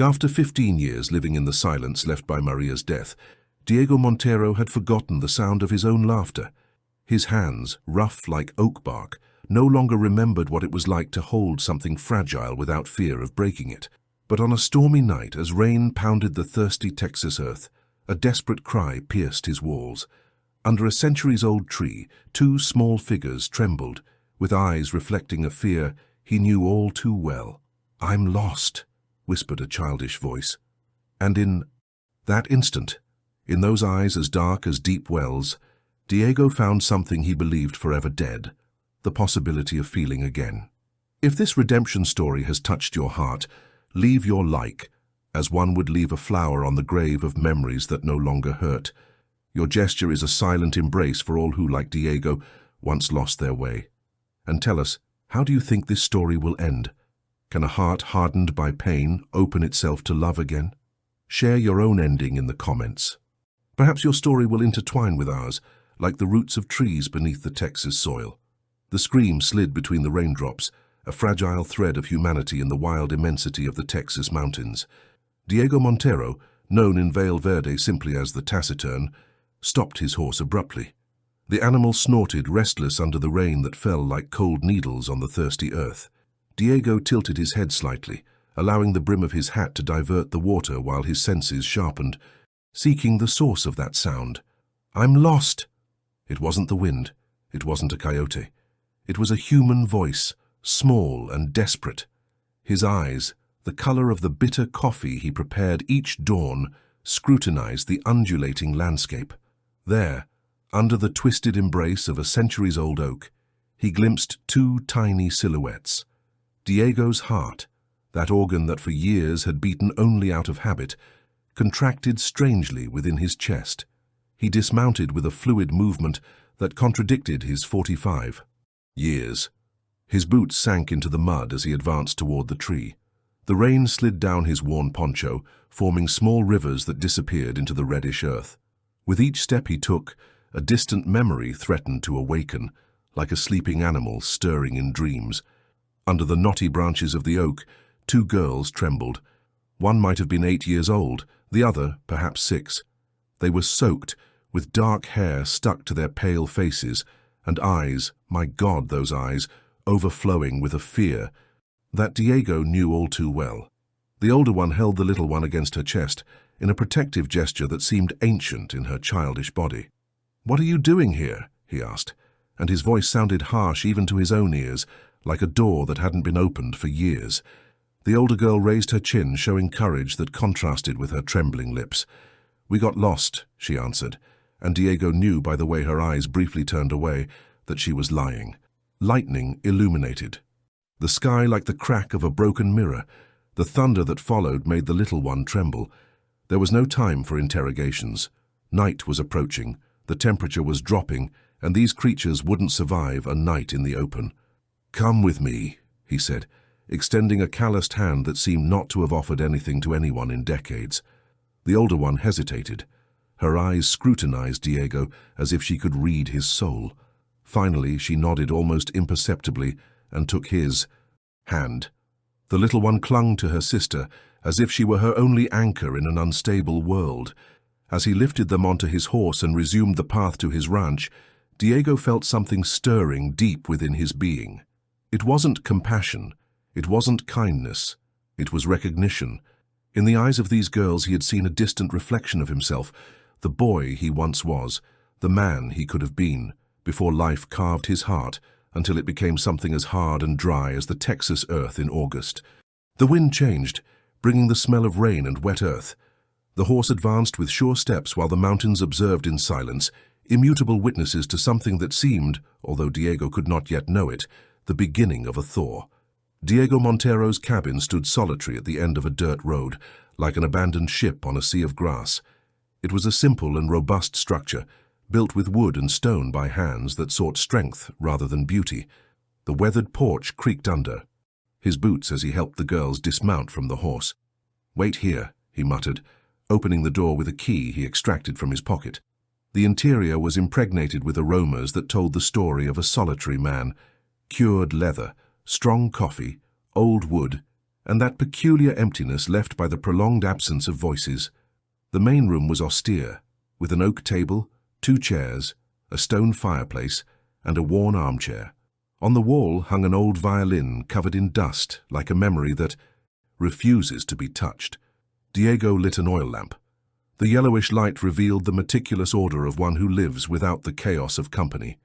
After 15 years living in the silence left by Maria's death, Diego Montero had forgotten the sound of his own laughter. His hands, rough like oak bark, no longer remembered what it was like to hold something fragile without fear of breaking it. But on a stormy night, as rain pounded the thirsty Texas earth, a desperate cry pierced his walls. Under a centuries-old tree, two small figures trembled, with eyes reflecting a fear he knew all too well. "I'm lost," whispered a childish voice. And in that instant, in those eyes as dark as deep wells, Diego found something he believed forever dead, the possibility of feeling again. If this redemption story has touched your heart, leave your like, as one would leave a flower on the grave of memories that no longer hurt. Your gesture is a silent embrace for all who, like Diego, once lost their way. And tell us, how do you think this story will end? Can a heart hardened by pain open itself to love again? Share your own ending in the comments. Perhaps your story will intertwine with ours, like the roots of trees beneath the Texas soil. The scream slid between the raindrops, a fragile thread of humanity in the wild immensity of the Texas mountains. Diego Montero, known in Valle Verde simply as the Taciturn, stopped his horse abruptly. The animal snorted, restless under the rain that fell like cold needles on the thirsty earth. Diego tilted his head slightly, allowing the brim of his hat to divert the water while his senses sharpened, seeking the source of that sound. "I'm lost!" It wasn't the wind. It wasn't a coyote. It was a human voice, small and desperate. His eyes, the color of the bitter coffee he prepared each dawn, scrutinized the undulating landscape. There, under the twisted embrace of a centuries-old oak, he glimpsed two tiny silhouettes. Diego's heart, that organ that for years had beaten only out of habit, contracted strangely within his chest. He dismounted with a fluid movement that contradicted his 45 years. His boots sank into the mud as he advanced toward the tree. The rain slid down his worn poncho, forming small rivers that disappeared into the reddish earth. With each step he took, a distant memory threatened to awaken, like a sleeping animal stirring in dreams. Under the knotty branches of the oak, two girls trembled. One might have been 8 years old, the other perhaps 6. They were soaked, with dark hair stuck to their pale faces, and eyes, my God, those eyes, overflowing with a fear that Diego knew all too well. The older one held the little one against her chest, in a protective gesture that seemed ancient in her childish body. "What are you doing here?" he asked, and his voice sounded harsh even to his own ears, like a door that hadn't been opened for years. The older girl raised her chin, showing courage that contrasted with her trembling lips. "We got lost," she answered, and Diego knew by the way her eyes briefly turned away that she was lying. Lightning illuminated the sky like the crack of a broken mirror. The thunder that followed made the little one tremble. There was no time for interrogations. Night was approaching, the temperature was dropping, and these creatures wouldn't survive a night in the open. "Come with me," he said, extending a calloused hand that seemed not to have offered anything to anyone in decades. The older one hesitated. Her eyes scrutinized Diego as if she could read his soul. Finally, she nodded almost imperceptibly and took his hand. The little one clung to her sister as if she were her only anchor in an unstable world. As he lifted them onto his horse and resumed the path to his ranch, Diego felt something stirring deep within his being. It wasn't compassion. It wasn't kindness. It was recognition. In the eyes of these girls he had seen a distant reflection of himself, the boy he once was, the man he could have been, before life carved his heart until it became something as hard and dry as the Texas earth in August. The wind changed, bringing the smell of rain and wet earth. The horse advanced with sure steps while the mountains observed in silence, immutable witnesses to something that seemed, although Diego could not yet know it, the beginning of a thaw. Diego Montero's cabin stood solitary at the end of a dirt road, like an abandoned ship on a sea of grass. It was a simple and robust structure, built with wood and stone by hands that sought strength rather than beauty. The weathered porch creaked under his boots as he helped the girls dismount from the horse. "Wait here," he muttered, opening the door with a key he extracted from his pocket. The interior was impregnated with aromas that told the story of a solitary man: cured leather, strong coffee, old wood, and that peculiar emptiness left by the prolonged absence of voices. The main room was austere, with an oak table, 2 chairs, a stone fireplace, and a worn armchair. On the wall hung an old violin covered in dust, like a memory that refuses to be touched. Diego lit an oil lamp. The yellowish light revealed the meticulous order of one who lives without the chaos of company.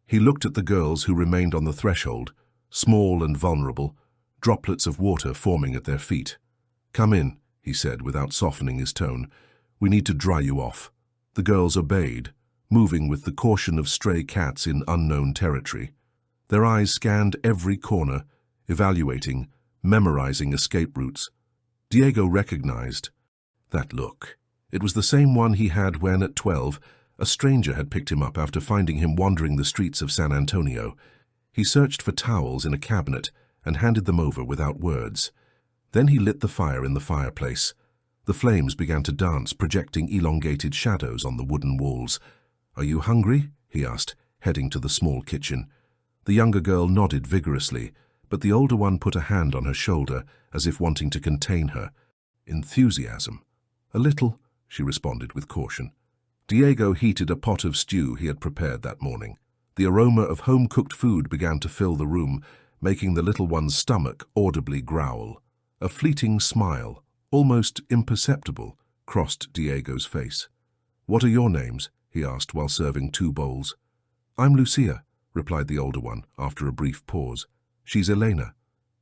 He looked at the girls who remained on the threshold, small and vulnerable, droplets of water forming at their feet. "Come in," he said without softening his tone. "We need to dry you off." The girls obeyed, moving with the caution of stray cats in unknown territory. Their eyes scanned every corner, evaluating, memorizing escape routes. Diego recognized that look. It was the same one he had when, at 12, a stranger had picked him up after finding him wandering the streets of San Antonio. He searched for towels in a cabinet and handed them over without words. Then he lit the fire in the fireplace. The flames began to dance, projecting elongated shadows on the wooden walls. "Are you hungry?" he asked, heading to the small kitchen. The younger girl nodded vigorously, but the older one put a hand on her shoulder, as if wanting to contain her. Enthusiasm. "A little," she responded with caution. Diego heated a pot of stew he had prepared that morning. The aroma of home-cooked food began to fill the room, making the little one's stomach audibly growl. A fleeting smile, almost imperceptible, crossed Diego's face. "What are your names?" he asked while serving 2 bowls. "I'm Lucia," replied the older one after a brief pause. "She's Elena."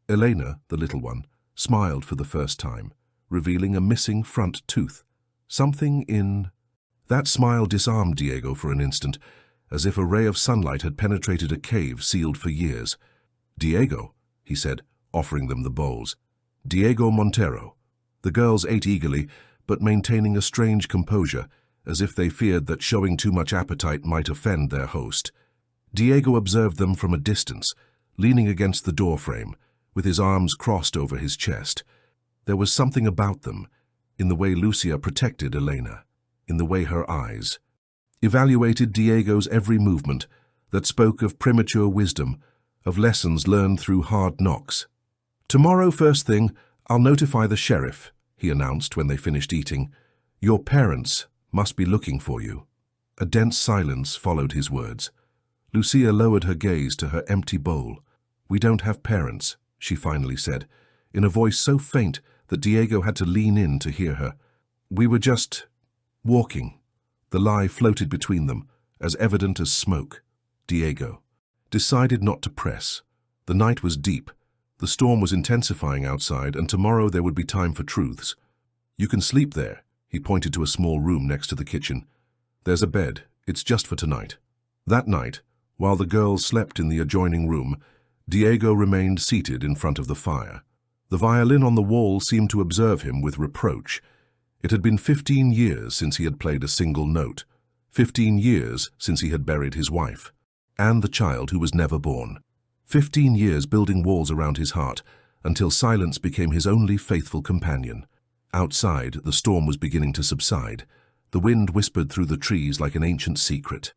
Elena, the little one, smiled for the first time, revealing a missing front tooth. Something in... That smile disarmed Diego for an instant, as if a ray of sunlight had penetrated a cave sealed for years. "Diego," he said, offering them the bowls. "Diego Montero." The girls ate eagerly, but maintaining a strange composure, as if they feared that showing too much appetite might offend their host. Diego observed them from a distance, leaning against the doorframe, with his arms crossed over his chest. There was something about them, in the way Lucia protected Elena, in the way her eyes evaluated Diego's every movement, that spoke of premature wisdom, of lessons learned through hard knocks. "Tomorrow, first thing, I'll notify the sheriff," he announced when they finished eating. "Your parents must be looking for you." A dense silence followed his words. Lucia lowered her gaze to her empty bowl. "We don't have parents," she finally said, in a voice so faint that Diego had to lean in to hear her. "We were just walking." The lie floated between them, as evident as smoke. Diego decided not to press. The night was deep. The storm was intensifying outside, and tomorrow there would be time for truths. "You can sleep there," he pointed to a small room next to the kitchen. "There's a bed. It's just for tonight." That night, while the girls slept in the adjoining room, Diego remained seated in front of the fire. The violin on the wall seemed to observe him with reproach. It had been 15 years since he had played a single note, 15 years since he had buried his wife, and the child who was never born. 15 years building walls around his heart, until silence became his only faithful companion. Outside, the storm was beginning to subside. The wind whispered through the trees like an ancient secret.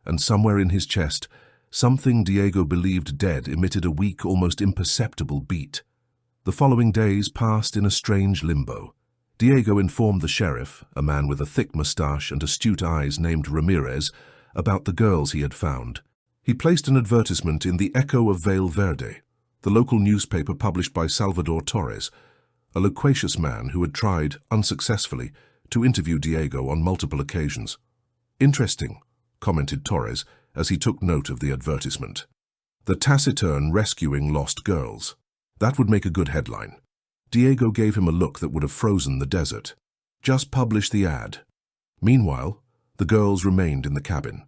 And somewhere in his chest, something Diego believed dead emitted a weak, almost imperceptible beat. The following days passed in a strange limbo. Diego informed the sheriff, a man with a thick mustache and astute eyes named Ramirez, about the girls he had found. He placed an advertisement in the Echo of Vale Verde, the local newspaper published by Salvador Torres, a loquacious man who had tried, unsuccessfully, to interview Diego on multiple occasions. "Interesting," commented Torres as he took note of the advertisement. "The taciturn rescuing lost girls. That would make a good headline." Diego gave him a look that would have frozen the desert. "Just publish the ad." Meanwhile, the girls remained in the cabin.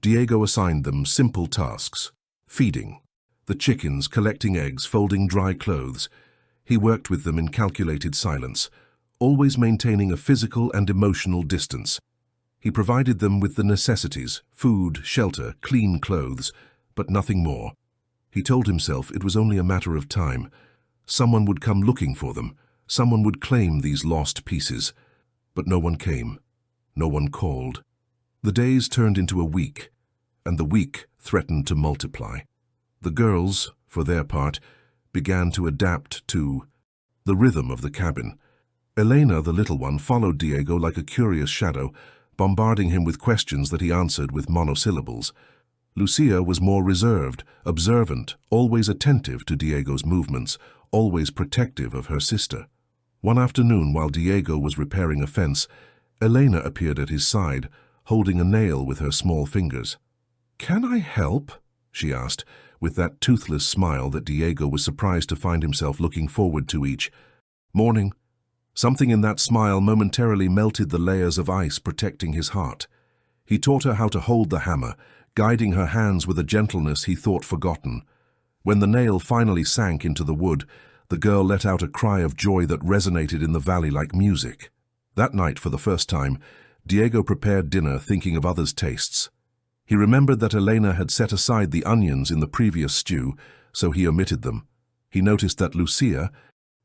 Diego assigned them simple tasks: feeding, the chickens collecting eggs, folding dry clothes. He worked with them in calculated silence, always maintaining a physical and emotional distance. He provided them with the necessities: food, shelter, clean clothes, but nothing more. He told himself it was only a matter of time. Someone would come looking for them. Someone would claim these lost pieces. But no one came. No one called. The days turned into a week, and the week threatened to multiply. The girls, for their part, began to adapt to the rhythm of the cabin. Elena, the little one, followed Diego like a curious shadow, bombarding him with questions that he answered with monosyllables. Lucia was more reserved, observant, always attentive to Diego's movements, always protective of her sister. One afternoon, while Diego was repairing a fence, Elena appeared at his side, holding a nail with her small fingers. "Can I help?" she asked, with that toothless smile that Diego was surprised to find himself looking forward to each morning. Something in that smile momentarily melted the layers of ice protecting his heart. He taught her how to hold the hammer, guiding her hands with a gentleness he thought forgotten. When the nail finally sank into the wood, the girl let out a cry of joy that resonated in the valley like music. That night, for the first time, Diego prepared dinner thinking of others' tastes. He remembered that Elena had set aside the onions in the previous stew, so he omitted them. He noticed that Lucia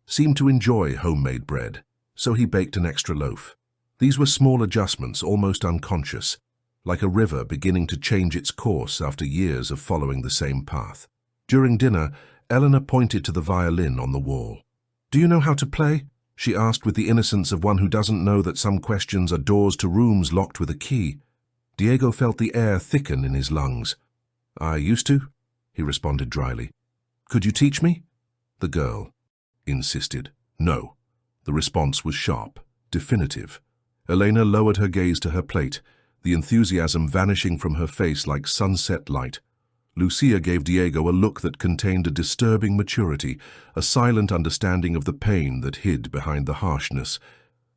seemed to enjoy homemade bread, so he baked an extra loaf. These were small adjustments, almost unconscious, like a river beginning to change its course after years of following the same path. During dinner, Eleanor pointed to the violin on the wall. "Do you know how to play?" she asked with the innocence of one who doesn't know that some questions are doors to rooms locked with a key. Diego felt the air thicken in his lungs. "I used to," he responded dryly. "Could you teach me?" The girl insisted. "No." The response was sharp, definitive. Elena lowered her gaze to her plate, the enthusiasm vanishing from her face like sunset light. Lucia gave Diego a look that contained a disturbing maturity, a silent understanding of the pain that hid behind the harshness.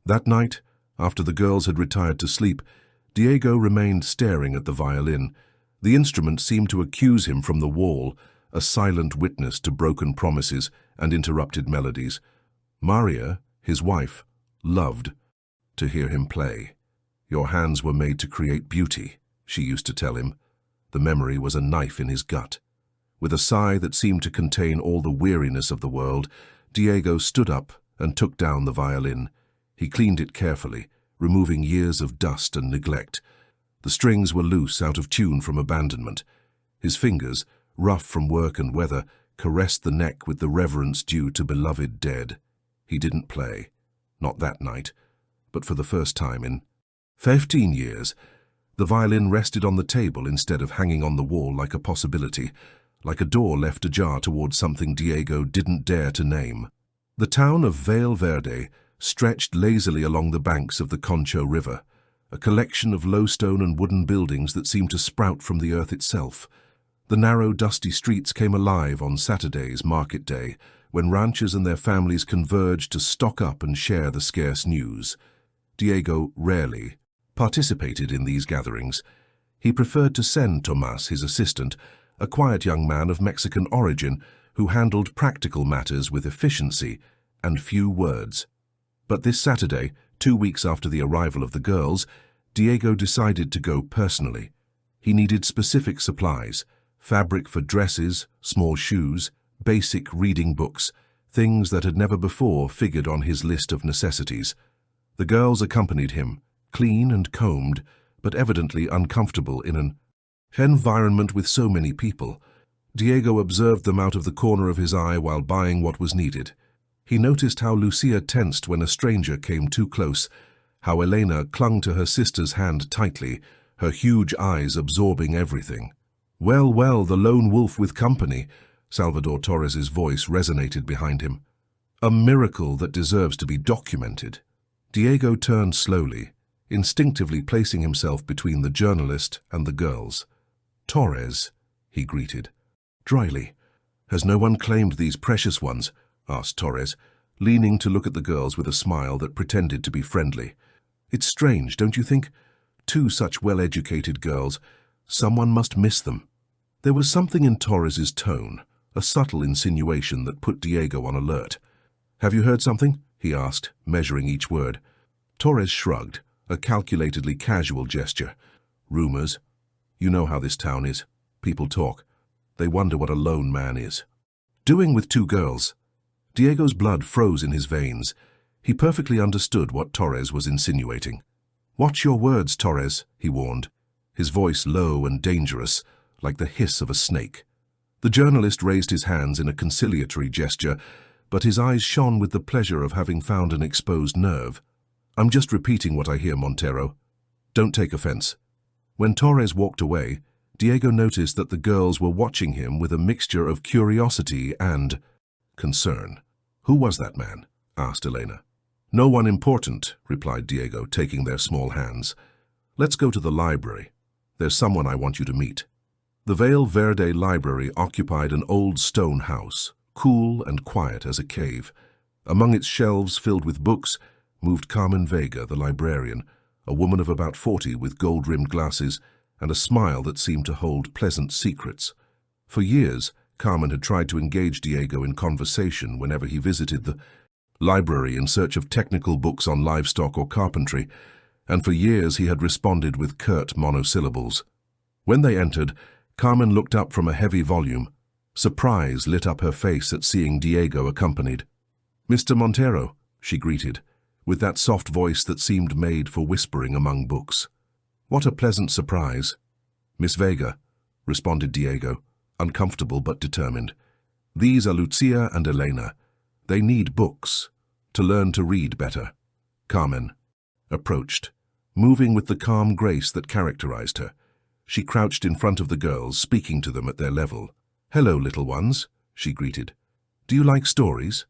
That night, after the girls had retired to sleep, Diego remained staring at the violin. The instrument seemed to accuse him from the wall, a silent witness to broken promises and interrupted melodies. Maria, his wife, loved to hear him play. "Your hands were made to create beauty," she used to tell him. The memory was a knife in his gut. With a sigh that seemed to contain all the weariness of the world, Diego stood up and took down the violin. He cleaned it carefully, removing years of dust and neglect. The strings were loose, out of tune from abandonment. His fingers, rough from work and weather, caressed the neck with the reverence due to beloved dead. He didn't play. Not that night. But for the first time in 15 years, the violin rested on the table instead of hanging on the wall like a possibility, like a door left ajar towards something Diego didn't dare to name. The town of Valle Verde stretched lazily along the banks of the Concho River, a collection of low stone and wooden buildings that seemed to sprout from the earth itself. The narrow, dusty streets came alive on Saturday's market day, when ranchers and their families converged to stock up and share the scarce news. Diego rarely participated in these gatherings. He preferred to send Tomas, his assistant, a quiet young man of Mexican origin who handled practical matters with efficiency and few words. But this Saturday, 2 weeks after the arrival of the girls, Diego decided to go personally. He needed specific supplies: fabric for dresses, small shoes, basic reading books, things that had never before figured on his list of necessities. The girls accompanied him, clean and combed, but evidently uncomfortable in an environment with so many people. Diego observed them out of the corner of his eye while buying what was needed. He noticed how Lucia tensed when a stranger came too close, how Elena clung to her sister's hand tightly, her huge eyes absorbing everything. "Well, well, the lone wolf with company," Salvador Torres's voice resonated behind him. "A miracle that deserves to be documented." Diego turned slowly, instinctively placing himself between the journalist and the girls. "Torres," he greeted. Dryly. "Has no one claimed these precious ones?" asked Torres, leaning to look at the girls with a smile that pretended to be friendly. "It's strange, don't you think? 2 such well-educated girls. Someone must miss them." There was something in Torres's tone, a subtle insinuation that put Diego on alert. "Have you heard something?" he asked, measuring each word. Torres shrugged, a calculatedly casual gesture. "Rumors. You know how this town is. People talk. They wonder what a lone man is doing with 2 girls. Diego's blood froze in his veins. He perfectly understood what Torres was insinuating. "Watch your words, Torres," he warned, his voice low and dangerous, like the hiss of a snake. The journalist raised his hands in a conciliatory gesture, but his eyes shone with the pleasure of having found an exposed nerve. "I'm just repeating what I hear, Montero. Don't take offense." When Torres walked away, Diego noticed that the girls were watching him with a mixture of curiosity and concern. "Who was that man?" asked Elena. "No one important," replied Diego, taking their small hands. "Let's go to the library. There's someone I want you to meet." The Vale Verde Library occupied an old stone house, cool and quiet as a cave. Among its shelves filled with books moved Carmen Vega, the librarian, a woman of about 40 with gold-rimmed glasses and a smile that seemed to hold pleasant secrets. For years, Carmen had tried to engage Diego in conversation whenever he visited the library in search of technical books on livestock or carpentry, and for years he had responded with curt monosyllables. When they entered, Carmen looked up from a heavy volume. Surprise lit up her face at seeing Diego accompanied. "Mr. Montero," she greeted, with that soft voice that seemed made for whispering among books. "What a pleasant surprise." "Miss Vega," responded Diego, uncomfortable but determined. "These are Lucia and Elena. They need books, to learn to read better." Carmen approached, moving with the calm grace that characterized her. She crouched in front of the girls, speaking to them at their level. "Hello, little ones," she greeted. "Do you like stories?"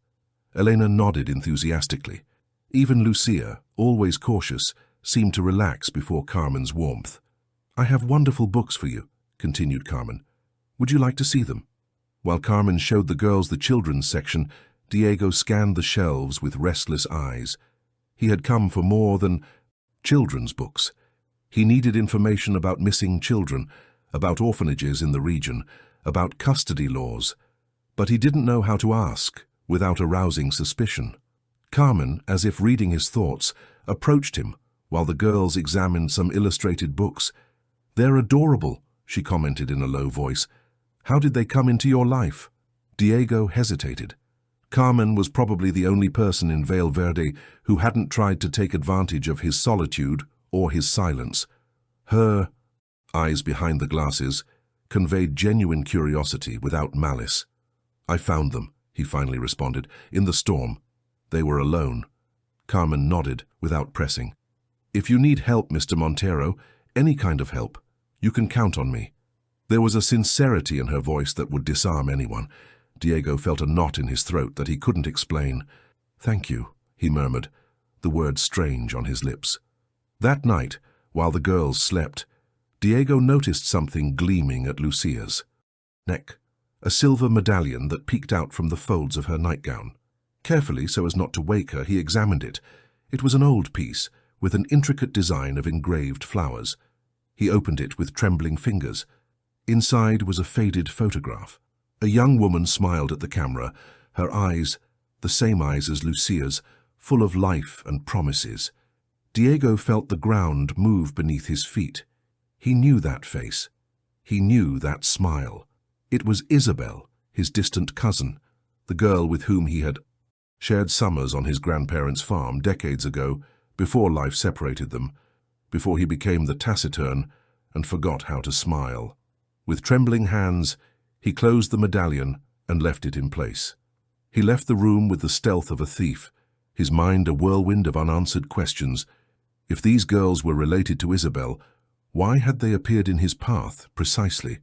Elena nodded enthusiastically. Even Lucia, always cautious, seemed to relax before Carmen's warmth. "I have wonderful books for you," continued Carmen. "Would you like to see them?" While Carmen showed the girls the children's section, Diego scanned the shelves with restless eyes. He had come for more than children's books. He needed information about missing children, about orphanages in the region, about custody laws, but he didn't know how to ask without arousing suspicion. Carmen, as if reading his thoughts, approached him while the girls examined some illustrated books. "They're adorable," she commented in a low voice. "How did they come into your life?" Diego hesitated. Carmen was probably the only person in Vale Verde who hadn't tried to take advantage of his solitude or his silence. Her eyes behind the glasses conveyed genuine curiosity without malice. "I found them," he finally responded, "in the storm. They were alone." Carmen nodded without pressing. "If you need help, Mr. Montero, any kind of help, you can count on me." There was a sincerity in her voice that would disarm anyone. Diego felt a knot in his throat that he couldn't explain. "Thank you," he murmured, the words strange on his lips. That night, while the girls slept, Diego noticed something gleaming at Lucia's neck, a silver medallion that peeked out from the folds of her nightgown. Carefully, so as not to wake her, he examined it. It was an old piece, with an intricate design of engraved flowers. He opened it with trembling fingers. Inside was a faded photograph. A young woman smiled at the camera, her eyes, the same eyes as Lucia's, full of life and promises. Diego felt the ground move beneath his feet. He knew that face. He knew that smile. It was Isabel, his distant cousin, the girl with whom he had shared summers on his grandparents' farm decades ago, before life separated them, before he became the taciturn and forgot how to smile. With trembling hands, he closed the medallion and left it in place. He left the room with the stealth of a thief, his mind a whirlwind of unanswered questions. If these girls were related to Isabel, why had they appeared in his path precisely?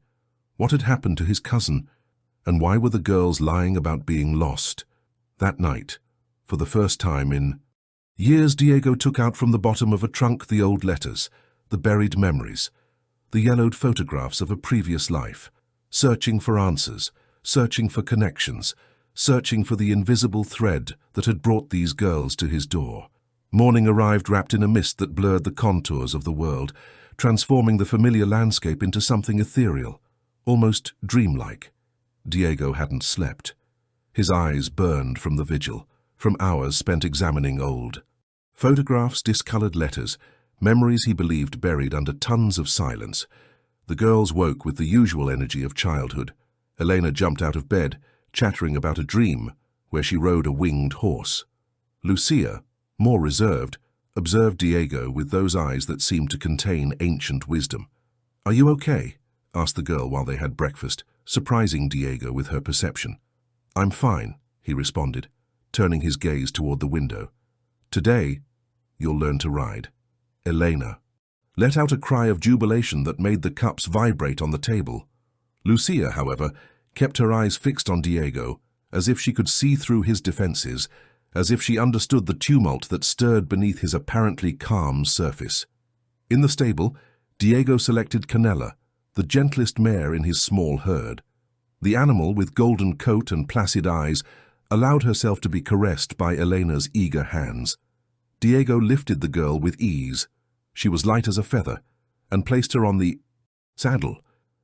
What had happened to his cousin? And why were the girls lying about being lost? That night, for the first time in years, Diego took out from the bottom of a trunk the old letters, the buried memories, the yellowed photographs of a previous life, searching for answers, searching for connections, searching for the invisible thread that had brought these girls to his door. Morning arrived wrapped in a mist that blurred the contours of the world, transforming the familiar landscape into something ethereal, almost dreamlike. Diego hadn't slept. His eyes burned from the vigil, from hours spent examining old photographs, discolored letters, memories he believed buried under tons of silence. The girls woke with the usual energy of childhood. Elena jumped out of bed, chattering about a dream where she rode a winged horse. Lucia, more reserved, observed Diego with those eyes that seemed to contain ancient wisdom. "Are you okay?" asked the girl while they had breakfast, surprising Diego with her perception. "I'm fine," he responded, turning his gaze toward the window. Today, you'll learn to ride. Elena let out a cry of jubilation that made the cups vibrate on the table. Lucia, however, kept her eyes fixed on Diego, as if she could see through his defenses, as if she understood the tumult that stirred beneath his apparently calm surface. In the stable, Diego selected Canela, the gentlest mare in his small herd. The animal, with golden coat and placid eyes, allowed herself to be caressed by Elena's eager hands. Diego lifted the girl with ease. She was light as a feather, and placed her on the saddle.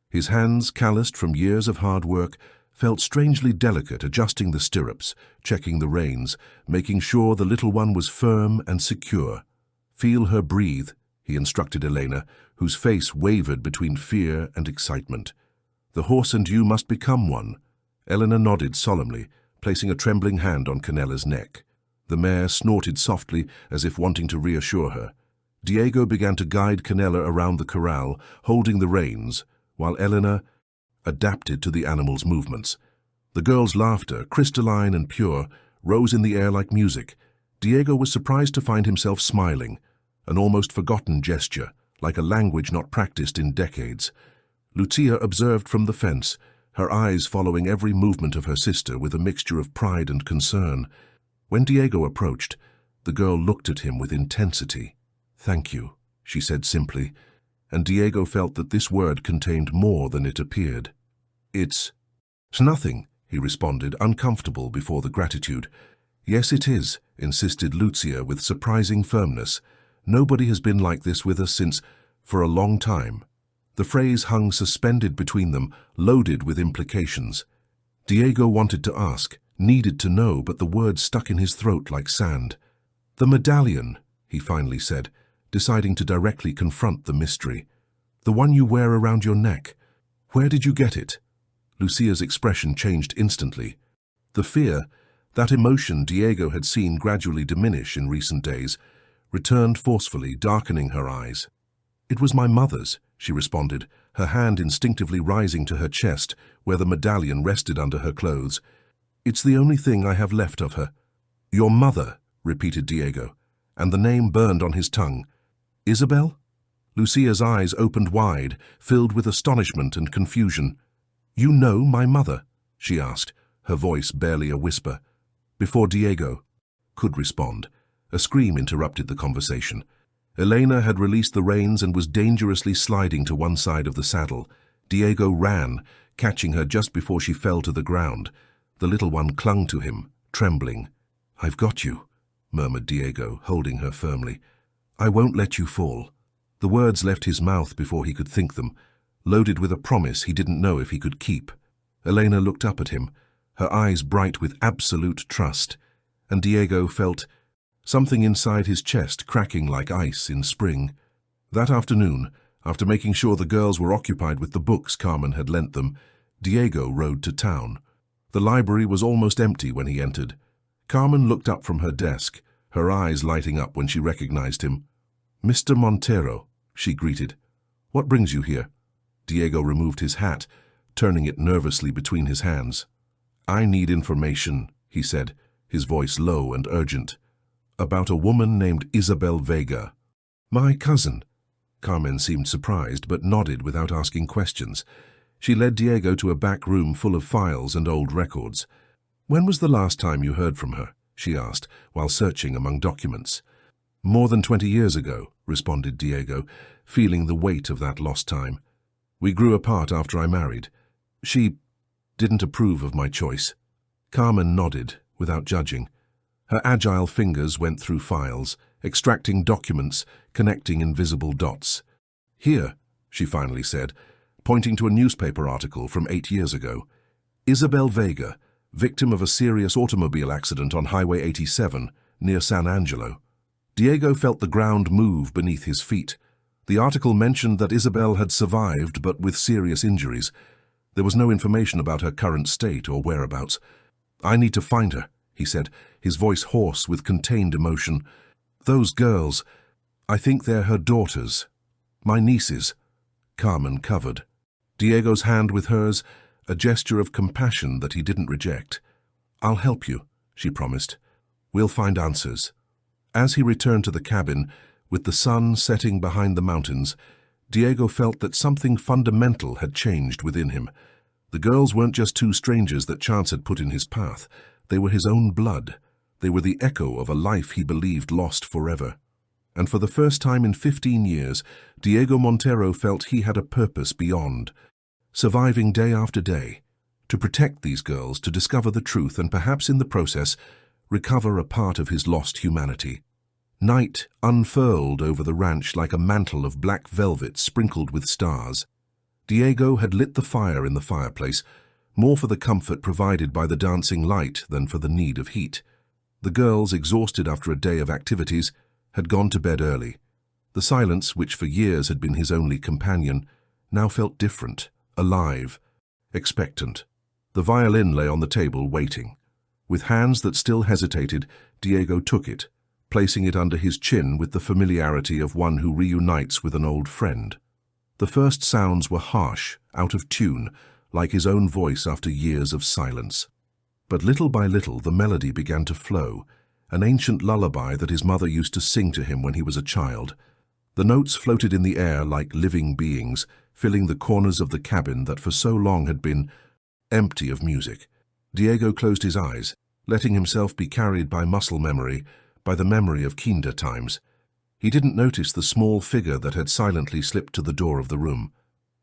His hands, calloused from years of hard work, felt strangely delicate, adjusting the stirrups, checking the reins, making sure the little one was firm and secure. Feel her breathe, he instructed Elena, whose face wavered between fear and excitement. The horse and you must become one. Elena nodded solemnly, placing a trembling hand on Canela's neck. The mare snorted softly, as if wanting to reassure her. Diego began to guide Canela around the corral, holding the reins, while Elena adapted to the animal's movements. The girl's laughter, crystalline and pure, rose in the air like music. Diego was surprised to find himself smiling, an almost forgotten gesture, like a language not practiced in decades. Lucia observed from the fence, her eyes following every movement of her sister with a mixture of pride and concern. When Diego approached, the girl looked at him with intensity. "Thank you," she said simply, and Diego felt that this word contained more than it appeared. It's nothing," he responded, uncomfortable before the gratitude. "Yes, it is," insisted Lucia with surprising firmness. "Nobody has been like this with us for a long time." The phrase hung suspended between them, loaded with implications. Diego wanted to ask, needed to know, but the words stuck in his throat like sand. "The medallion," he finally said, deciding to directly confront the mystery. "The one you wear around your neck. Where did you get it?" Lucia's expression changed instantly. The fear, that emotion Diego had seen gradually diminish in recent days, returned forcefully, darkening her eyes. "It was my mother's," she responded, her hand instinctively rising to her chest, where the medallion rested under her clothes. "It's the only thing I have left of her." "Your mother," repeated Diego, and the name burned on his tongue. "Isabel?" Lucia's eyes opened wide, filled with astonishment and confusion. "You know my mother?" she asked, her voice barely a whisper. Before Diego could respond, a scream interrupted the conversation. Elena had released the reins and was dangerously sliding to one side of the saddle. Diego ran, catching her just before she fell to the ground. The little one clung to him, trembling. "I've got you," murmured Diego, holding her firmly. "I won't let you fall." The words left his mouth before he could think them, loaded with a promise he didn't know if he could keep. Elena looked up at him, her eyes bright with absolute trust, and Diego felt something inside his chest cracking like ice in spring. That afternoon, after making sure the girls were occupied with the books Carmen had lent them, Diego rode to town. The library was almost empty when he entered. Carmen looked up from her desk, her eyes lighting up when she recognized him. "Mr. Montero," she greeted. "What brings you here?" Diego removed his hat, turning it nervously between his hands. "I need information," he said, his voice low and urgent. "About a woman named Isabel Vega." "My cousin." Carmen seemed surprised, but nodded without asking questions. She led Diego to a back room full of files and old records. "When was the last time you heard from her?" she asked, while searching among documents. "More than 20 years ago," responded Diego, feeling the weight of that lost time. "We grew apart after I married. She didn't approve of my choice." Carmen nodded, without judging. Her agile fingers went through files, extracting documents, connecting invisible dots. "Here," she finally said, pointing to a newspaper article from 8 years ago. "Isabel Vega, victim of a serious automobile accident on Highway 87, near San Angelo." Diego felt the ground move beneath his feet. The article mentioned that Isabel had survived, but with serious injuries. There was no information about her current state or whereabouts. "I need to find her," he said, his voice hoarse with contained emotion. "Those girls, I think they're her daughters. My nieces." Carmen covered. Diego's hand with hers, a gesture of compassion that he didn't reject. "I'll help you," she promised. "We'll find answers." As he returned to the cabin, with the sun setting behind the mountains, Diego felt that something fundamental had changed within him. The girls weren't just two strangers that chance had put in his path. They were his own blood. They were the echo of a life he believed lost forever. And for the first time in 15 years, Diego Montero felt he had a purpose beyond, surviving day after day, to protect these girls, to discover the truth, and perhaps in the process, recover a part of his lost humanity. Night unfurled over the ranch like a mantle of black velvet sprinkled with stars. Diego had lit the fire in the fireplace, more for the comfort provided by the dancing light than for the need of heat. The girls, exhausted after a day of activities, had gone to bed early. The silence, which for years had been his only companion, now felt different, alive, expectant. The violin lay on the table, waiting. With hands that still hesitated, Diego took it, placing it under his chin with the familiarity of one who reunites with an old friend. The first sounds were harsh, out of tune, like his own voice after years of silence. But little by little the melody began to flow, an ancient lullaby that his mother used to sing to him when he was a child. The notes floated in the air like living beings, filling the corners of the cabin that for so long had been empty of music. Diego closed his eyes, letting himself be carried by muscle memory, by the memory of kinder times. He didn't notice the small figure that had silently slipped to the door of the room.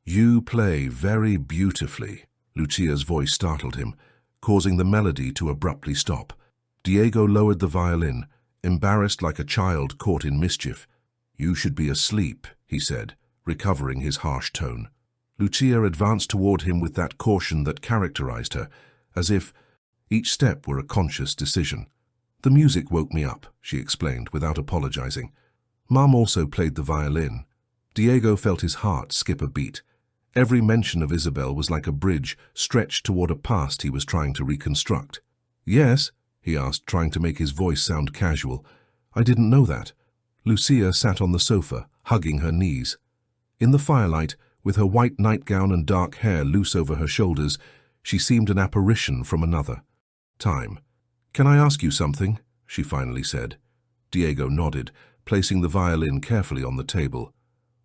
"You play very beautifully," Lucia's voice startled him, causing the melody to abruptly stop. Diego lowered the violin, embarrassed like a child caught in mischief. "You should be asleep," he said, recovering his harsh tone. Lucia advanced toward him with that caution that characterized her, as if each step were a conscious decision. "The music woke me up," she explained, without apologizing. Mom also played the violin. Diego felt his heart skip a beat. Every mention of Isabel was like a bridge stretched toward a past he was trying to reconstruct. "Yes?" he asked, trying to make his voice sound casual. "I didn't know that." Lucia sat on the sofa, hugging her knees. In the firelight, with her white nightgown and dark hair loose over her shoulders, she seemed an apparition from another time. "Can I ask you something?" she finally said. Diego nodded, placing the violin carefully on the table.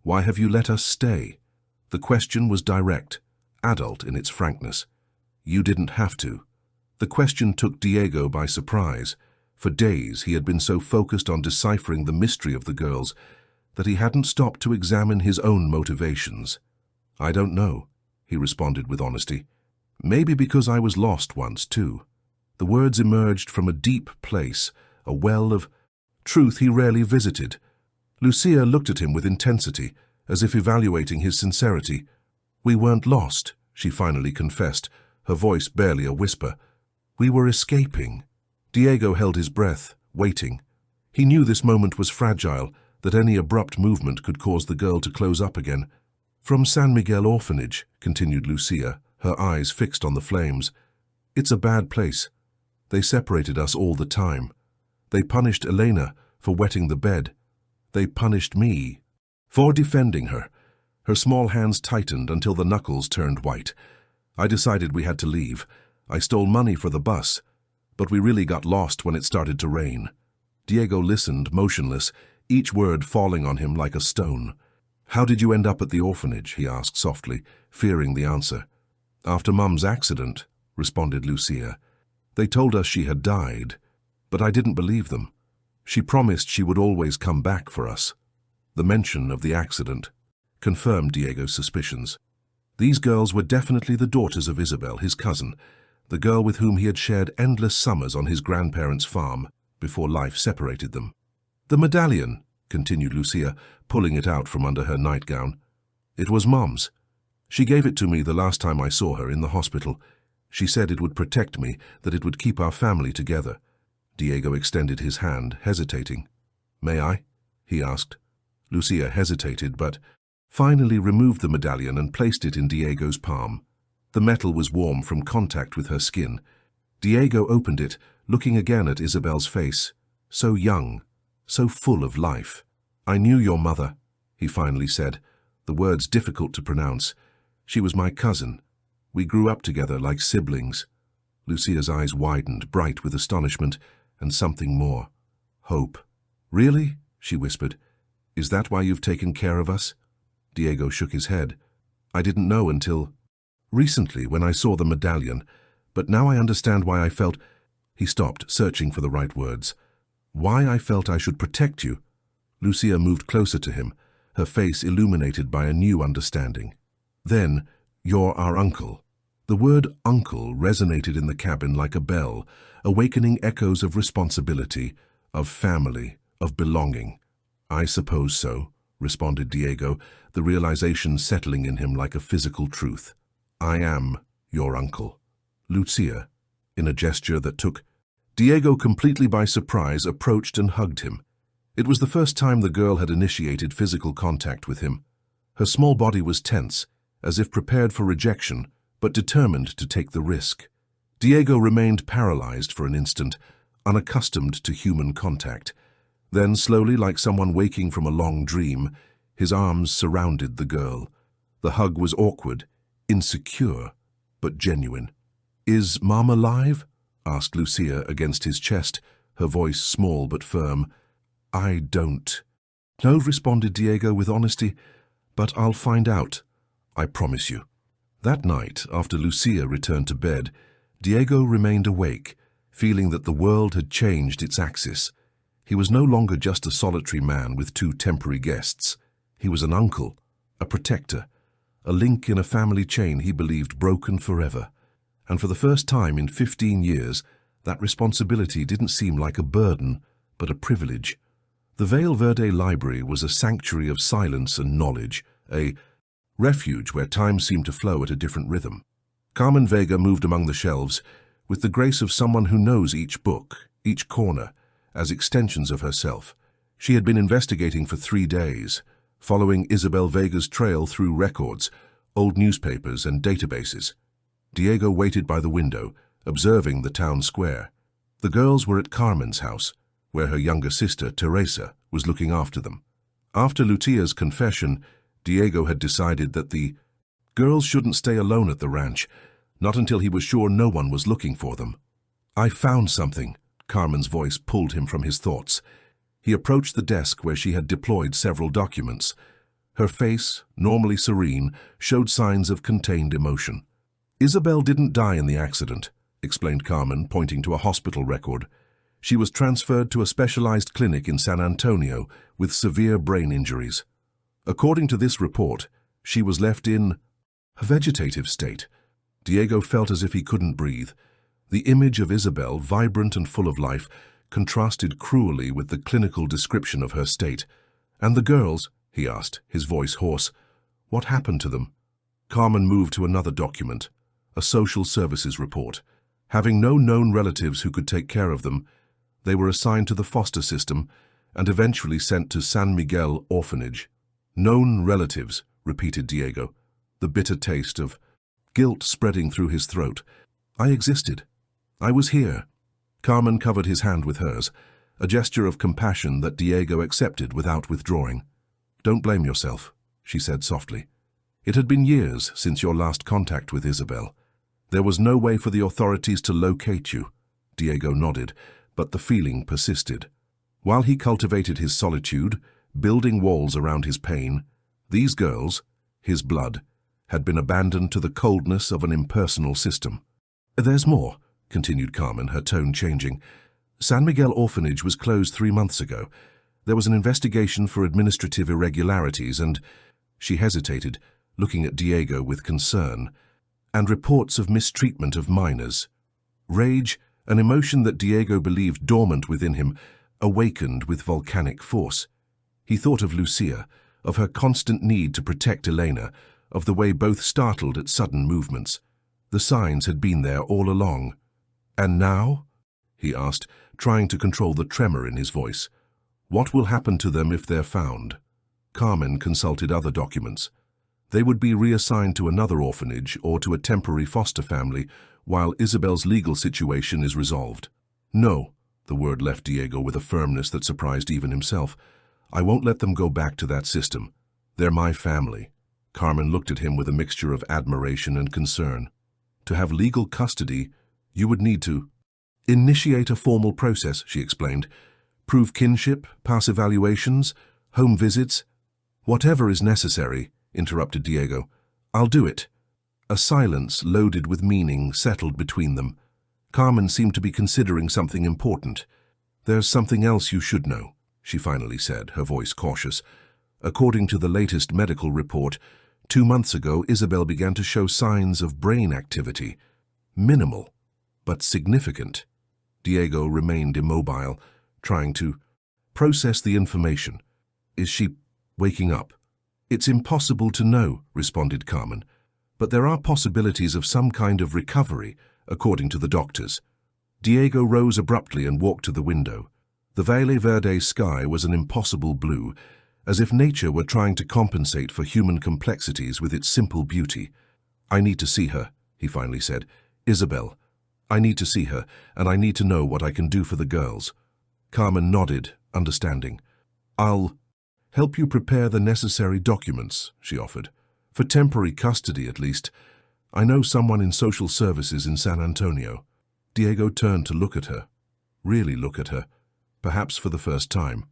"Why have you let us stay?" The question was direct, adult in its frankness. "You didn't have to." The question took Diego by surprise. For days he had been so focused on deciphering the mystery of the girls that he hadn't stopped to examine his own motivations. "I don't know," he responded with honesty. "Maybe because I was lost once, too." The words emerged from a deep place, a well of truth he rarely visited. Lucia looked at him with intensity, as if evaluating his sincerity. "We weren't lost," she finally confessed, her voice barely a whisper. "We were escaping." Diego held his breath, waiting. He knew this moment was fragile, that any abrupt movement could cause the girl to close up again. "From San Miguel Orphanage," continued Lucia, her eyes fixed on the flames. "It's a bad place. They separated us all the time. They punished Elena for wetting the bed. They punished me for defending her." Her small hands tightened until the knuckles turned white. "I decided we had to leave. I stole money for the bus, but we really got lost when it started to rain." Diego listened, motionless, each word falling on him like a stone. "How did you end up at the orphanage?" he asked softly, fearing the answer. "After Mum's accident," responded Lucia. "They told us she had died, but I didn't believe them. She promised she would always come back for us." The mention of the accident confirmed Diego's suspicions. These girls were definitely the daughters of Isabel, his cousin, the girl with whom he had shared endless summers on his grandparents' farm before life separated them. "The medallion," continued Lucia, pulling it out from under her nightgown. "It was Mom's. She gave it to me the last time I saw her in the hospital. She said it would protect me, that it would keep our family together." Diego extended his hand, hesitating. "May I?" he asked. Lucia hesitated, but finally removed the medallion and placed it in Diego's palm. The metal was warm from contact with her skin. Diego opened it, looking again at Isabel's face, so young, so full of life. "I knew your mother," he finally said, the words difficult to pronounce. "She was my cousin. We grew up together like siblings." Lucia's eyes widened, bright with astonishment, and something more. Hope. Really? She whispered. Is that why you've taken care of us? Diego shook his head. I didn't know until recently when I saw the medallion, but now I understand why I felt... He stopped, searching for the right words. Why I felt I should protect you. Lucia moved closer to him, her face illuminated by a new understanding. Then, you're our uncle. The word uncle resonated in the cabin like a bell, awakening echoes of responsibility, of family, of belonging. I suppose so, responded Diego, the realization settling in him like a physical truth. I am your uncle. Lucia, in a gesture that took Diego completely by surprise, approached and hugged him. It was the first time the girl had initiated physical contact with him. Her small body was tense, as if prepared for rejection, but determined to take the risk. Diego remained paralyzed for an instant, unaccustomed to human contact. Then, slowly, like someone waking from a long dream, his arms surrounded the girl. The hug was awkward, insecure, but genuine. Is Mom alive? Asked Lucia against his chest, her voice small but firm. I don't. No, responded Diego with honesty, but I'll find out. I promise you. That night, after Lucia returned to bed, Diego remained awake, feeling that the world had changed its axis. He was no longer just a solitary man with two temporary guests. He was an uncle, a protector, a link in a family chain he believed broken forever. And for the first time in 15 years, that responsibility didn't seem like a burden, but a privilege. The Vale Verde Library was a sanctuary of silence and knowledge, a refuge where time seemed to flow at a different rhythm. Carmen Vega moved among the shelves with the grace of someone who knows each book, each corner, as extensions of herself. She had been investigating for 3 days, following Isabel Vega's trail through records, old newspapers and databases. Diego waited by the window, observing the town square. The girls were at Carmen's house, where her younger sister, Teresa, was looking after them. After Lucia's confession, Diego had decided that the girls shouldn't stay alone at the ranch, not until he was sure no one was looking for them. I found something. Carmen's voice pulled him from his thoughts. He approached the desk where she had deployed several documents. Her face, normally serene, showed signs of contained emotion. Isabel didn't die in the accident, explained Carmen, pointing to a hospital record. She was transferred to a specialized clinic in San Antonio with severe brain injuries. According to this report, she was left in a vegetative state. Diego felt as if he couldn't breathe. The image of Isabel, vibrant and full of life, contrasted cruelly with the clinical description of her state. And the girls, he asked, his voice hoarse, what happened to them? Carmen moved to another document, a social services report. Having no known relatives who could take care of them, they were assigned to the foster system and eventually sent to San Miguel orphanage. Known relatives, repeated Diego, the bitter taste of guilt spreading through his throat. I existed. I was here. Carmen covered his hand with hers, a gesture of compassion that Diego accepted without withdrawing. Don't blame yourself, she said softly. It had been years since your last contact with Isabel. There was no way for the authorities to locate you. Diego nodded, but the feeling persisted. While he cultivated his solitude, building walls around his pain, these girls, his blood, had been abandoned to the coldness of an impersonal system. There's more, continued Carmen, her tone changing. San Miguel Orphanage was closed 3 months ago. There was an investigation for administrative irregularities and... She hesitated, looking at Diego with concern. And reports of mistreatment of minors. Rage, an emotion that Diego believed dormant within him, awakened with volcanic force. He thought of Lucia, of her constant need to protect Elena, of the way both startled at sudden movements. The signs had been there all along. And now? He asked, trying to control the tremor in his voice. What will happen to them if they're found? Carmen consulted other documents. They would be reassigned to another orphanage or to a temporary foster family while Isabel's legal situation is resolved. No, the word left Diego with a firmness that surprised even himself. I won't let them go back to that system. They're my family. Carmen looked at him with a mixture of admiration and concern. To have legal custody, You would need to initiate a formal process, she explained. Prove kinship, pass evaluations, home visits. Whatever is necessary, interrupted Diego. I'll do it. A silence loaded with meaning settled between them. Carmen seemed to be considering something important. There's something else you should know, she finally said, her voice cautious. According to the latest medical report, 2 months ago Isabel began to show signs of brain activity. Minimal, but significant. Diego remained immobile, trying to process the information. Is she waking up? It's impossible to know, responded Carmen. But there are possibilities of some kind of recovery, according to the doctors. Diego rose abruptly and walked to the window. The Valle Verde sky was an impossible blue, as if nature were trying to compensate for human complexities with its simple beauty. I need to see her, he finally said. Isabel. I need to see her, and I need to know what I can do for the girls. Carmen nodded, understanding. I'll help you prepare the necessary documents, she offered. For temporary custody, at least. I know someone in social services in San Antonio. Diego turned to look at her. Really look at her. Perhaps for the first time.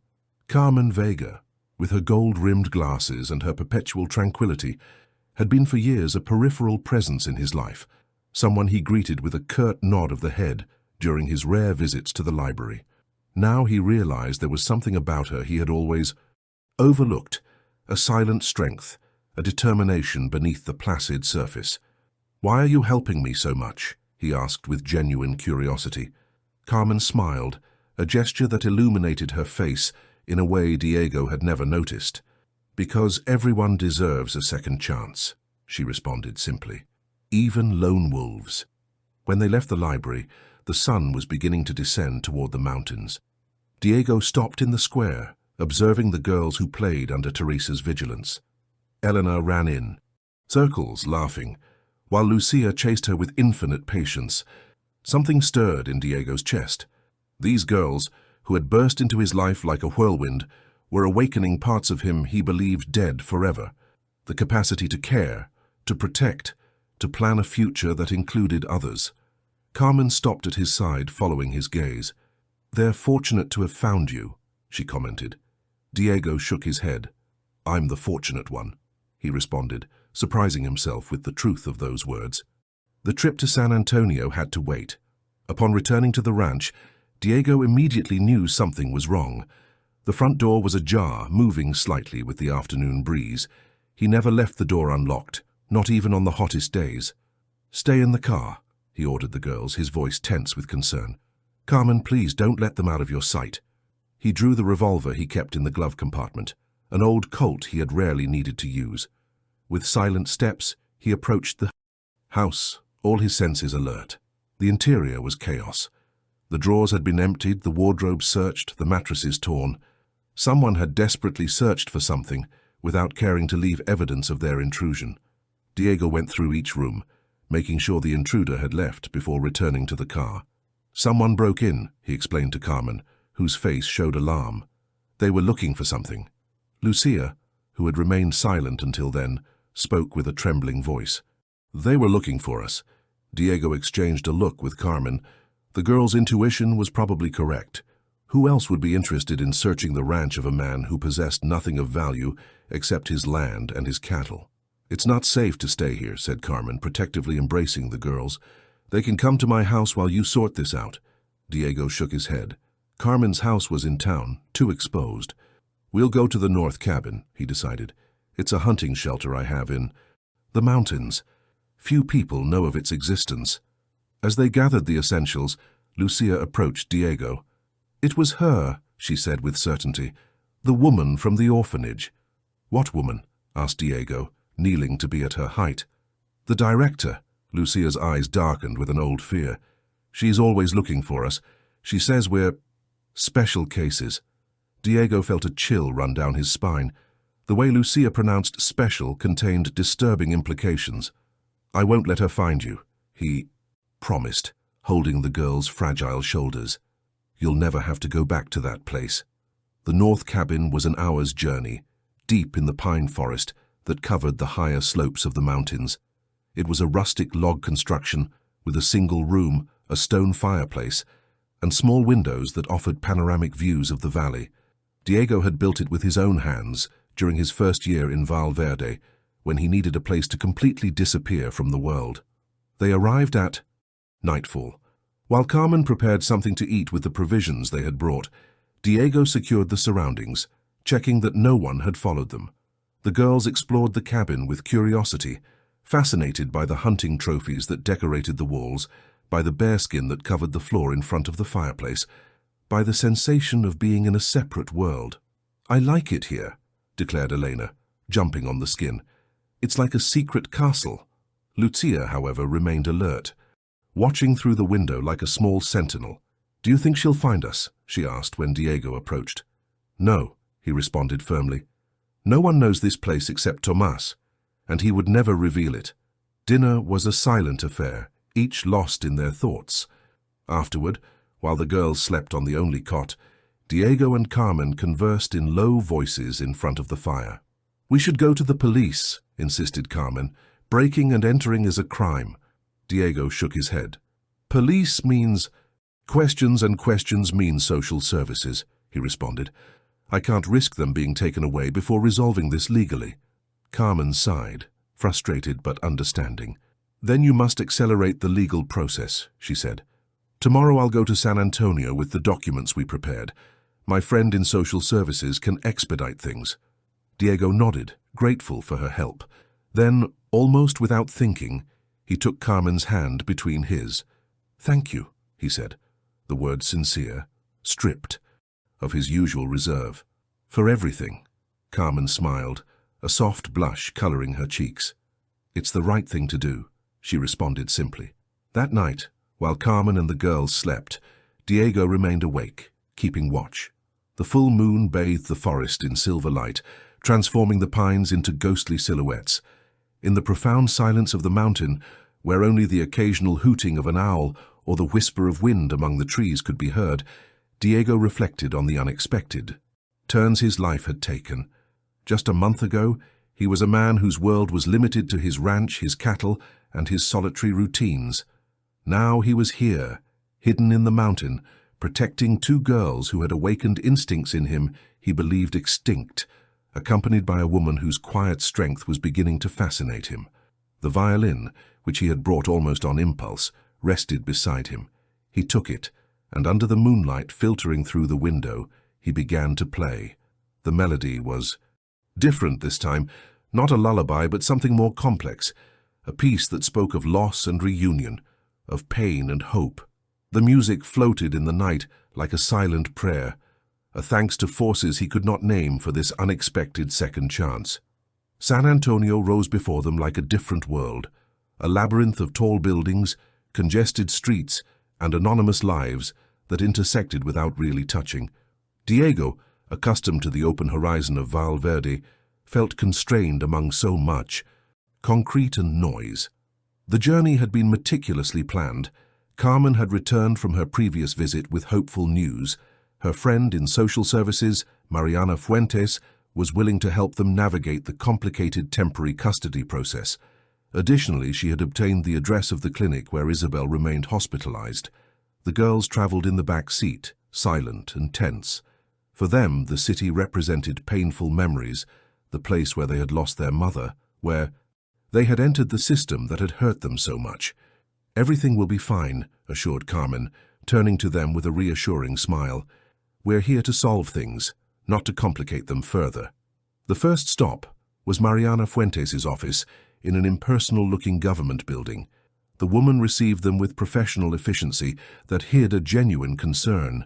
Carmen Vega, with her gold-rimmed glasses and her perpetual tranquility, had been for years a peripheral presence in his life, someone he greeted with a curt nod of the head during his rare visits to the library. Now he realized there was something about her he had always overlooked, a silent strength, a determination beneath the placid surface. Why are you helping me so much? He asked with genuine curiosity. Carmen smiled, a gesture that illuminated her face in a way Diego had never noticed. Because everyone deserves a second chance, she responded simply. Even lone wolves. When they left the library, the sun was beginning to descend toward the mountains. Diego stopped in the square, observing the girls who played under Teresa's vigilance. Elena ran in, circles laughing, while Lucia chased her with infinite patience. Something stirred in Diego's chest. These girls, who had burst into his life like a whirlwind, were awakening parts of him he believed dead forever. The capacity to care, to protect, to plan a future that included others. Carmen stopped at his side, following his gaze. They're fortunate to have found you, she commented. Diego shook his head. I'm the fortunate one, he responded, surprising himself with the truth of those words. The trip to San Antonio had to wait. Upon returning to the ranch, Diego immediately knew something was wrong. The front door was ajar, moving slightly with the afternoon breeze. He never left the door unlocked, not even on the hottest days. Stay in the car, he ordered the girls, his voice tense with concern. Carmen, please don't let them out of your sight. He drew the revolver he kept in the glove compartment, an old Colt he had rarely needed to use. With silent steps, he approached the house, all his senses alert. The interior was chaos. The drawers had been emptied, the wardrobe searched, the mattresses torn. Someone had desperately searched for something, without caring to leave evidence of their intrusion. Diego went through each room, making sure the intruder had left before returning to the car. Someone broke in, he explained to Carmen, whose face showed alarm. They were looking for something. Lucia, who had remained silent until then, spoke with a trembling voice. They were looking for us. Diego exchanged a look with Carmen. The girl's intuition was probably correct. Who else would be interested in searching the ranch of a man who possessed nothing of value except his land and his cattle? It's not safe to stay here, said Carmen, protectively embracing the girls. They can come to my house while you sort this out. Diego shook his head. Carmen's house was in town, too exposed. We'll go to the north cabin, he decided. It's a hunting shelter I have in the mountains. Few people know of its existence. As they gathered the essentials, Lucia approached Diego. It was her, she said with certainty. The woman from the orphanage. What woman? Asked Diego, kneeling to be at her height. The director. Lucia's eyes darkened with an old fear. She's always looking for us. She says we're special cases. Diego felt a chill run down his spine. The way Lucia pronounced special contained disturbing implications. I won't let her find you, he promised, holding the girl's fragile shoulders. You'll never have to go back to that place. The north cabin was an hour's journey, deep in the pine forest that covered the higher slopes of the mountains. It was a rustic log construction with a single room, a stone fireplace, and small windows that offered panoramic views of the valley. Diego had built it with his own hands during his first year in Valverde, when he needed a place to completely disappear from the world. They arrived at nightfall. While Carmen prepared something to eat with the provisions they had brought, Diego secured the surroundings, checking that no one had followed them. The girls explored the cabin with curiosity, fascinated by the hunting trophies that decorated the walls, by the bearskin that covered the floor in front of the fireplace, by the sensation of being in a separate world. "I like it here," declared Elena, jumping on the skin. "It's like a secret castle." Lucia, however, remained alert, watching through the window like a small sentinel. "Do you think she'll find us?" she asked when Diego approached. "No," he responded firmly. "No one knows this place except Tomás, and he would never reveal it." Dinner was a silent affair, each lost in their thoughts. Afterward, while the girls slept on the only cot, Diego and Carmen conversed in low voices in front of the fire. "We should go to the police," insisted Carmen. "Breaking and entering is a crime." Diego shook his head. "Police means questions, and questions mean social services," he responded. "I can't risk them being taken away before resolving this legally." Carmen sighed, frustrated but understanding. "Then you must accelerate the legal process," she said. "Tomorrow I'll go to San Antonio with the documents we prepared. My friend in social services can expedite things." Diego nodded, grateful for her help. Then, almost without thinking, he took Carmen's hand between his. "Thank you," he said, the word sincere, stripped of his usual reserve. "For everything." Carmen smiled, a soft blush coloring her cheeks. "It's the right thing to do," she responded simply. That night, while Carmen and the girls slept, Diego remained awake, keeping watch. The full moon bathed the forest in silver light, transforming the pines into ghostly silhouettes. In the profound silence of the mountain, where only the occasional hooting of an owl or the whisper of wind among the trees could be heard, Diego reflected on the unexpected turns his life had taken. Just a month ago, he was a man whose world was limited to his ranch, his cattle, and his solitary routines. Now he was here, hidden in the mountain, protecting two girls who had awakened instincts in him he believed extinct, accompanied by a woman whose quiet strength was beginning to fascinate him. The violin, which he had brought almost on impulse, rested beside him. He took it, and under the moonlight filtering through the window, he began to play. The melody was different this time, not a lullaby but something more complex, a piece that spoke of loss and reunion, of pain and hope. The music floated in the night like a silent prayer, a thanks to forces he could not name for this unexpected second chance. San Antonio rose before them like a different world, a labyrinth of tall buildings, congested streets, and anonymous lives that intersected without really touching. Diego, accustomed to the open horizon of Valverde, felt constrained among so much, concrete and noise. The journey had been meticulously planned. Carmen had returned from her previous visit with hopeful news. Her friend in social services, Mariana Fuentes, was willing to help them navigate the complicated temporary custody process. Additionally, she had obtained the address of the clinic where Isabel remained hospitalized. The girls traveled in the back seat, silent and tense. For them, the city represented painful memories, the place where they had lost their mother, where they had entered the system that had hurt them so much. "Everything will be fine," assured Carmen, turning to them with a reassuring smile. "We're here to solve things, not to complicate them further." The first stop was Mariana Fuentes' office in an impersonal-looking government building. The woman received them with professional efficiency that hid a genuine concern.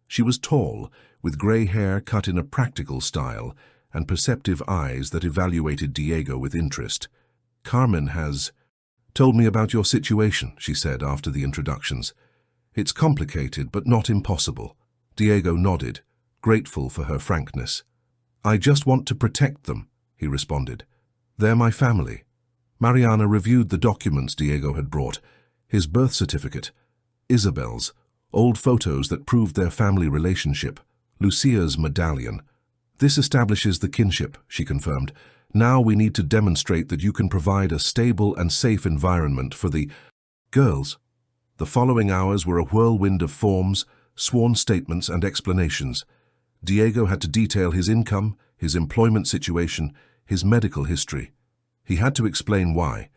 She was tall, with gray hair cut in a practical style, and perceptive eyes that evaluated Diego with interest. "Carmen has told me about your situation," she said after the introductions. "It's complicated, but not impossible." Diego nodded, grateful for her frankness. "I just want to protect them," he responded. "They're my family." Mariana reviewed the documents Diego had brought, his birth certificate, Isabel's, old photos that proved their family relationship, Lucia's medallion. "This establishes the kinship," she confirmed. "Now we need to demonstrate that you can provide a stable and safe environment for the girls." The following hours were a whirlwind of forms, sworn statements, and explanations. Diego had to detail his income, his employment situation, his medical history. He had to explain why,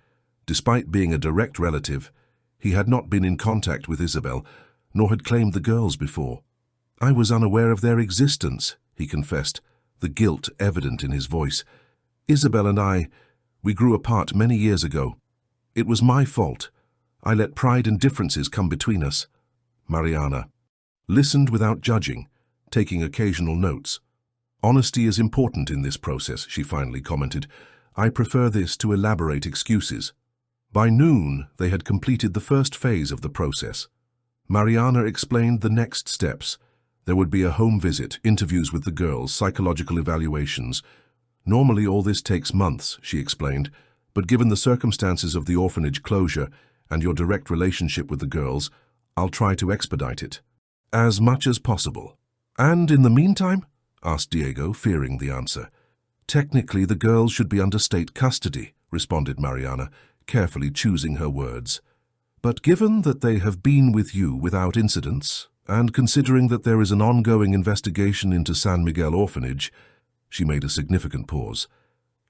despite being a direct relative, he had not been in contact with Isabel, nor had claimed the girls before. "I was unaware of their existence," he confessed, the guilt evident in his voice. "Isabel and we grew apart many years ago. It was my fault. I let pride and differences come between us." Mariana listened without judging, taking occasional notes. "Honesty is important in this process," she finally commented. "I prefer this to elaborate excuses." By noon, they had completed the first phase of the process. Mariana explained the next steps. There would be a home visit, interviews with the girls, psychological evaluations. "Normally all this takes months," she explained, "but given the circumstances of the orphanage closure and your direct relationship with the girls, I'll try to expedite it as much as possible." "And in the meantime?" asked Diego, fearing the answer. "Technically, the girls should be under state custody," responded Mariana, carefully choosing her words. "But given that they have been with you without incidents, and considering that there is an ongoing investigation into San Miguel Orphanage," she made a significant pause,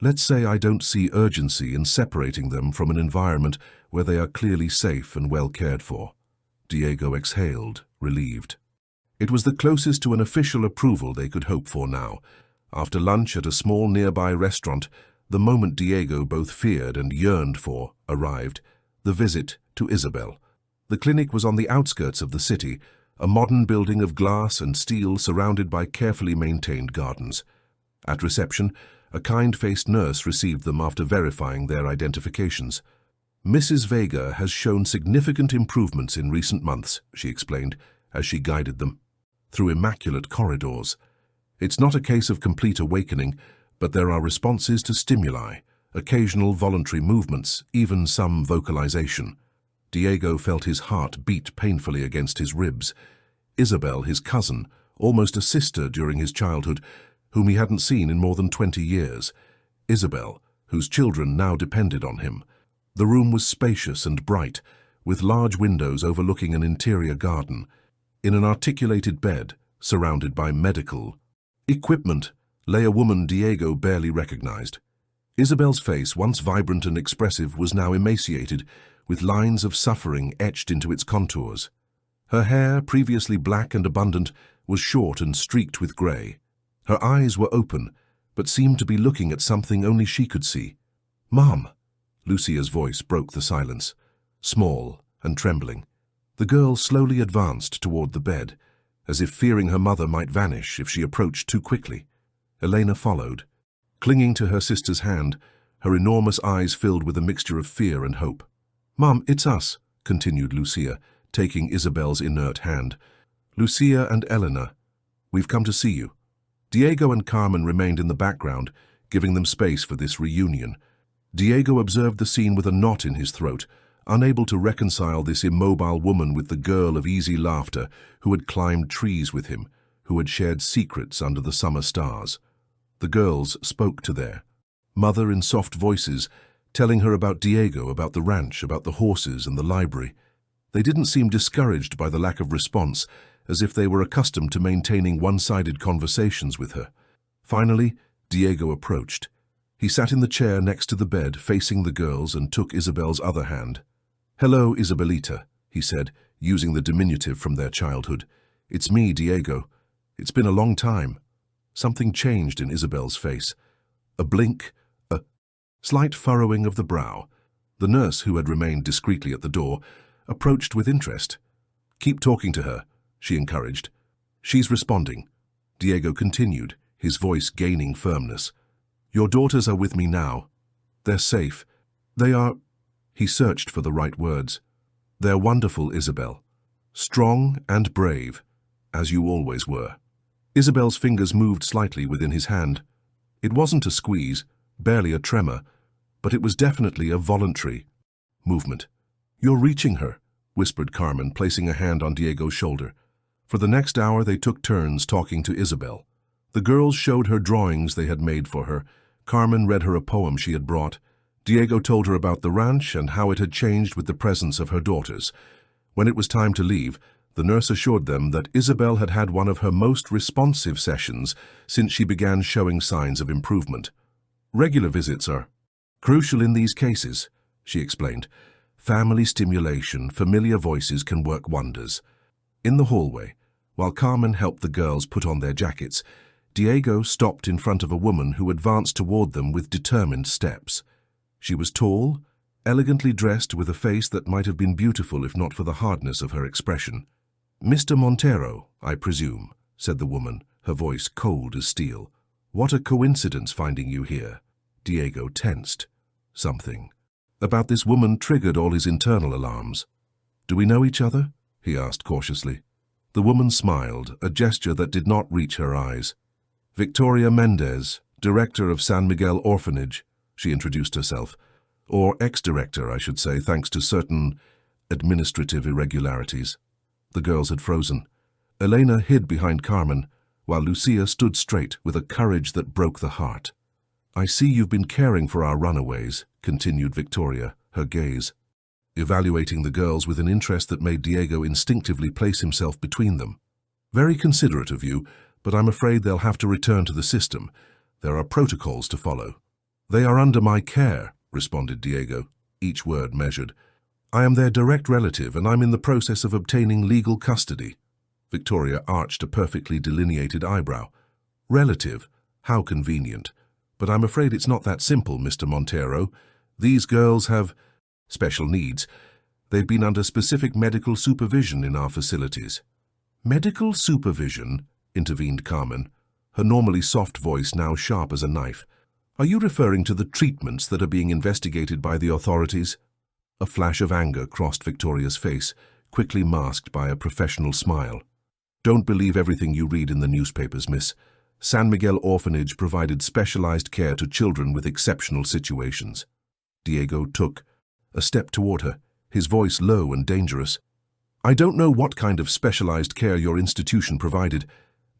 "let's say I don't see urgency in separating them from an environment where they are clearly safe and well cared for." Diego exhaled, relieved. It was the closest to an official approval they could hope for now. After lunch at a small nearby restaurant, the moment Diego both feared and yearned for arrived, the visit to Isabel. The clinic was on the outskirts of the city, a modern building of glass and steel surrounded by carefully maintained gardens. At reception, a kind-faced nurse received them after verifying their identifications. "Mrs. Vega has shown significant improvements in recent months," she explained, as she guided them through immaculate corridors. "It's not a case of complete awakening, but there are responses to stimuli, occasional voluntary movements, even some vocalization." Diego felt his heart beat painfully against his ribs. Isabel, his cousin, almost a sister during his childhood, whom he hadn't seen in more than 20 years. Isabel, whose children now depended on him. The room was spacious and bright, with large windows overlooking an interior garden. In an articulated bed, surrounded by medical equipment, lay a woman Diego barely recognized. Isabel's face, once vibrant and expressive, was now emaciated, with lines of suffering etched into its contours. Her hair, previously black and abundant, was short and streaked with gray. Her eyes were open, but seemed to be looking at something only she could see. "Mom!" Lucia's voice broke the silence, small and trembling. The girl slowly advanced toward the bed, as if fearing her mother might vanish if she approached too quickly. Elena followed, clinging to her sister's hand, her enormous eyes filled with a mixture of fear and hope. "Mom, it's us," continued Lucia, taking Isabel's inert hand. "Lucia and Elena, we've come to see you." Diego and Carmen remained in the background, giving them space for this reunion. Diego observed the scene with a knot in his throat, unable to reconcile this immobile woman with the girl of easy laughter who had climbed trees with him, who had shared secrets under the summer stars. The girls spoke to their mother in soft voices, telling her about Diego, about the ranch, about the horses and the library. They didn't seem discouraged by the lack of response, as if they were accustomed to maintaining one-sided conversations with her. Finally, Diego approached. He sat in the chair next to the bed, facing the girls, and took Isabel's other hand. "Hello, Isabelita," he said, using the diminutive from their childhood. "It's me, Diego. It's been a long time." Something changed in Isabel's face. A blink, a slight furrowing of the brow. The nurse, who had remained discreetly at the door, approached with interest. "Keep talking to her," she encouraged. "She's responding." Diego continued, his voice gaining firmness. "Your daughters are with me now. They're safe. They are—" He searched for the right words. "They're wonderful, Isabel. Strong and brave, as you always were." Isabel's fingers moved slightly within his hand. It wasn't a squeeze, barely a tremor, but it was definitely a voluntary movement. "You're reaching her," whispered Carmen, placing a hand on Diego's shoulder. For the next hour they took turns talking to Isabel. The girls showed her drawings they had made for her. Carmen read her a poem she had brought. Diego told her about the ranch and how it had changed with the presence of her daughters. When it was time to leave, the nurse assured them that Isabel had had one of her most responsive sessions since she began showing signs of improvement. Regular visits are crucial in these cases, she explained. Family stimulation, familiar voices can work wonders. In the hallway, while Carmen helped the girls put on their jackets, Diego stopped in front of a woman who advanced toward them with determined steps. She was tall, elegantly dressed with a face that might have been beautiful if not for the hardness of her expression. "Mr. Montero, I presume," said the woman, her voice cold as steel. "What a coincidence finding you here." Diego tensed. Something about this woman triggered all his internal alarms. "Do we know each other?" he asked cautiously. The woman smiled, a gesture that did not reach her eyes. "Victoria Mendez, director of San Miguel Orphanage," she introduced herself. "Or ex-director, I should say, thanks to certain administrative irregularities." The girls had frozen. Elena hid behind Carmen, while Lucia stood straight with a courage that broke the heart. "I see you've been caring for our runaways," continued Victoria, her gaze evaluating the girls with an interest that made Diego instinctively place himself between them. "Very considerate of you, but I'm afraid they'll have to return to the system. There are protocols to follow." "They are under my care," responded Diego, each word measured. "I am their direct relative, and I'm in the process of obtaining legal custody." Victoria arched a perfectly delineated eyebrow. "Relative? How convenient. But I'm afraid it's not that simple, Mr. Montero. These girls have special needs. They've been under specific medical supervision in our facilities." "Medical supervision?" intervened Carmen, her normally soft voice now sharp as a knife. "Are you referring to the treatments that are being investigated by the authorities?" A flash of anger crossed Victoria's face, quickly masked by a professional smile. "Don't believe everything you read in the newspapers, miss. San Miguel Orphanage provided specialized care to children with exceptional situations." Diego took a step toward her, his voice low and dangerous. "I don't know what kind of specialized care your institution provided,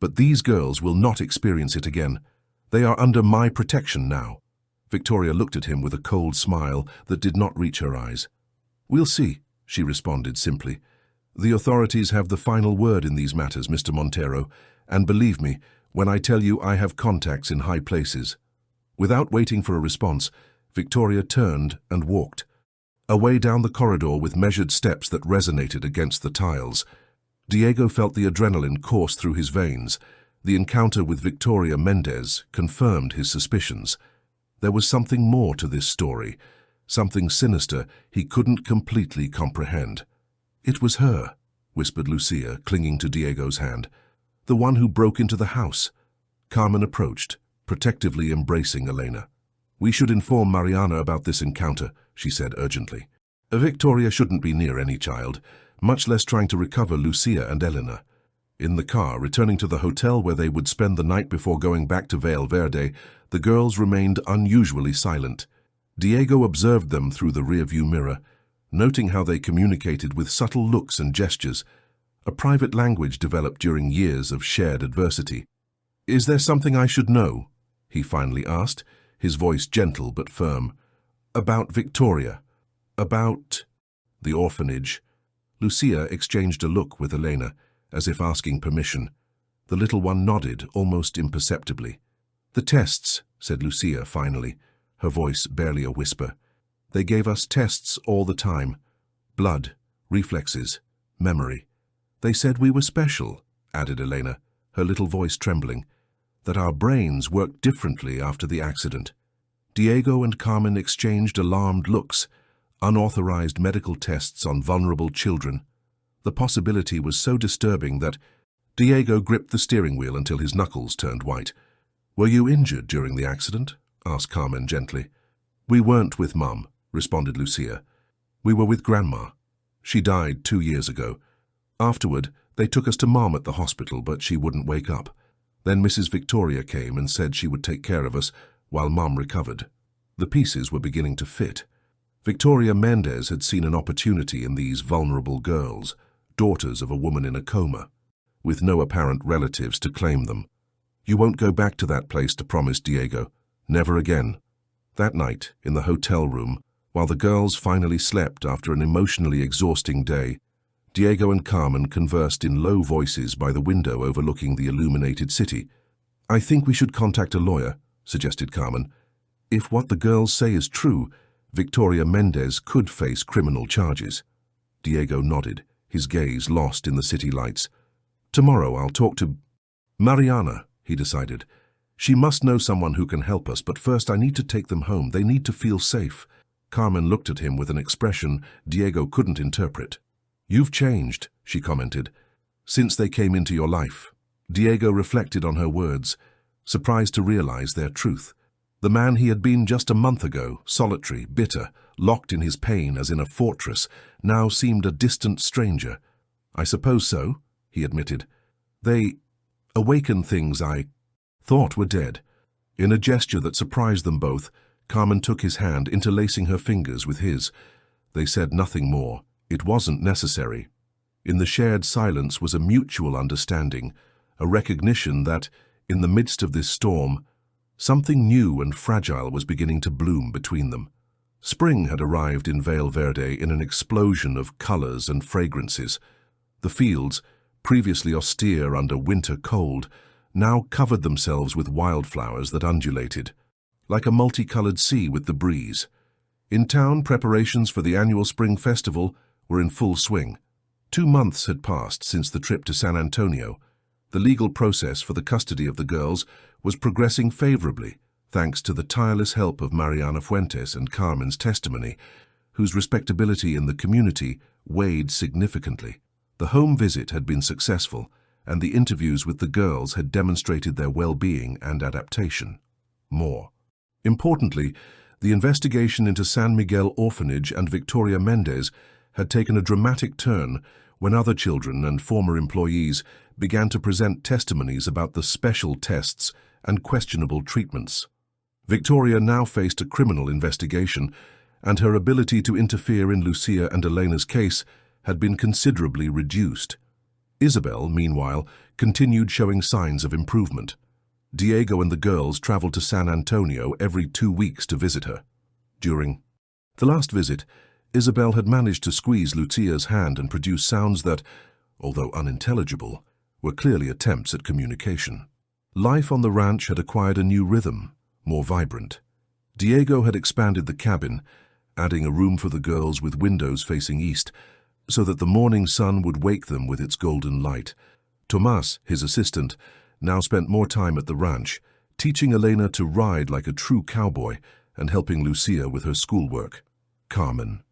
but these girls will not experience it again. They are under my protection now." Victoria looked at him with a cold smile that did not reach her eyes. "We'll see," she responded simply. "The authorities have the final word in these matters, Mr. Montero, and believe me when I tell you I have contacts in high places." Without waiting for a response, Victoria turned and walked away down the corridor with measured steps that resonated against the tiles. Diego felt the adrenaline course through his veins. The encounter with Victoria Mendez confirmed his suspicions. There was something more to this story, something sinister he couldn't completely comprehend. "It was her," whispered Lucia, clinging to Diego's hand. "The one who broke into the house." Carmen approached, protectively embracing Elena. "We should inform Mariana about this encounter," she said urgently. "Victoria shouldn't be near any child, much less trying to recover Lucia and Elena." In the car, returning to the hotel where they would spend the night before going back to Vale Verde, the girls remained unusually silent. Diego observed them through the rearview mirror, noting how they communicated with subtle looks and gestures, a private language developed during years of shared adversity. "Is there something I should know?" he finally asked, his voice gentle but firm. "About Victoria. About the orphanage." Lucia exchanged a look with Elena, as if asking permission. The little one nodded, almost imperceptibly. "The tests," said Lucia finally, her voice barely a whisper. "They gave us tests all the time. Blood, reflexes, memory. They said we were special," added Elena, her little voice trembling, "that our brains worked differently after the accident." Diego and Carmen exchanged alarmed looks. Unauthorized medical tests on vulnerable children. The possibility was so disturbing that Diego gripped the steering wheel until his knuckles turned white. "Were you injured during the accident?" asked Carmen gently. "We weren't with Mum," responded Lucia. "We were with Grandma. She died 2 years ago. Afterward, they took us to Mom at the hospital, but she wouldn't wake up. Then Mrs. Victoria came and said she would take care of us while Mom recovered." The pieces were beginning to fit. Victoria Mendez had seen an opportunity in these vulnerable girls, daughters of a woman in a coma, with no apparent relatives to claim them. "You won't go back to that place to promise, Diego. Never again." That night, in the hotel room, while the girls finally slept after an emotionally exhausting day, Diego and Carmen conversed in low voices by the window overlooking the illuminated city. "I think we should contact a lawyer," suggested Carmen. "If what the girls say is true, Victoria Mendez could face criminal charges." Diego nodded, his gaze lost in the city lights. "Tomorrow I'll talk to Mariana," he decided. "She must know someone who can help us, but first I need to take them home. They need to feel safe." Carmen looked at him with an expression Diego couldn't interpret. "You've changed," she commented, "since they came into your life." Diego reflected on her words, surprised to realize their truth. The man he had been just a month ago, solitary, bitter, locked in his pain as in a fortress, now seemed a distant stranger. "I suppose so," he admitted. "They awaken things I thought were dead." In a gesture that surprised them both, Carmen took his hand, interlacing her fingers with his. They said nothing more. It wasn't necessary. In the shared silence was a mutual understanding, a recognition that, in the midst of this storm, something new and fragile was beginning to bloom between them. Spring had arrived in Vale Verde in an explosion of colors and fragrances. The fields, previously austere under winter cold, now covered themselves with wildflowers that undulated, like a multicolored sea with the breeze. In town, preparations for the annual spring festival were in full swing. 2 months had passed since the trip to San Antonio. The legal process for the custody of the girls was progressing favorably, thanks to the tireless help of Mariana Fuentes and Carmen's testimony, whose respectability in the community weighed significantly. The home visit had been successful, and the interviews with the girls had demonstrated their well-being and adaptation. More importantly, the investigation into San Miguel Orphanage and Victoria Mendez had taken a dramatic turn when other children and former employees began to present testimonies about the special tests and questionable treatments. Victoria now faced a criminal investigation, and her ability to interfere in Lucia and Elena's case had been considerably reduced. Isabel, meanwhile, continued showing signs of improvement. Diego and the girls traveled to San Antonio every 2 weeks to visit her. During the last visit, Isabel had managed to squeeze Lucia's hand and produce sounds that, although unintelligible, were clearly attempts at communication. Life on the ranch had acquired a new rhythm, more vibrant. Diego had expanded the cabin, adding a room for the girls with windows facing east, so that the morning sun would wake them with its golden light. Tomas, his assistant, now spent more time at the ranch, teaching Elena to ride like a true cowboy and helping Lucia with her schoolwork. Carmen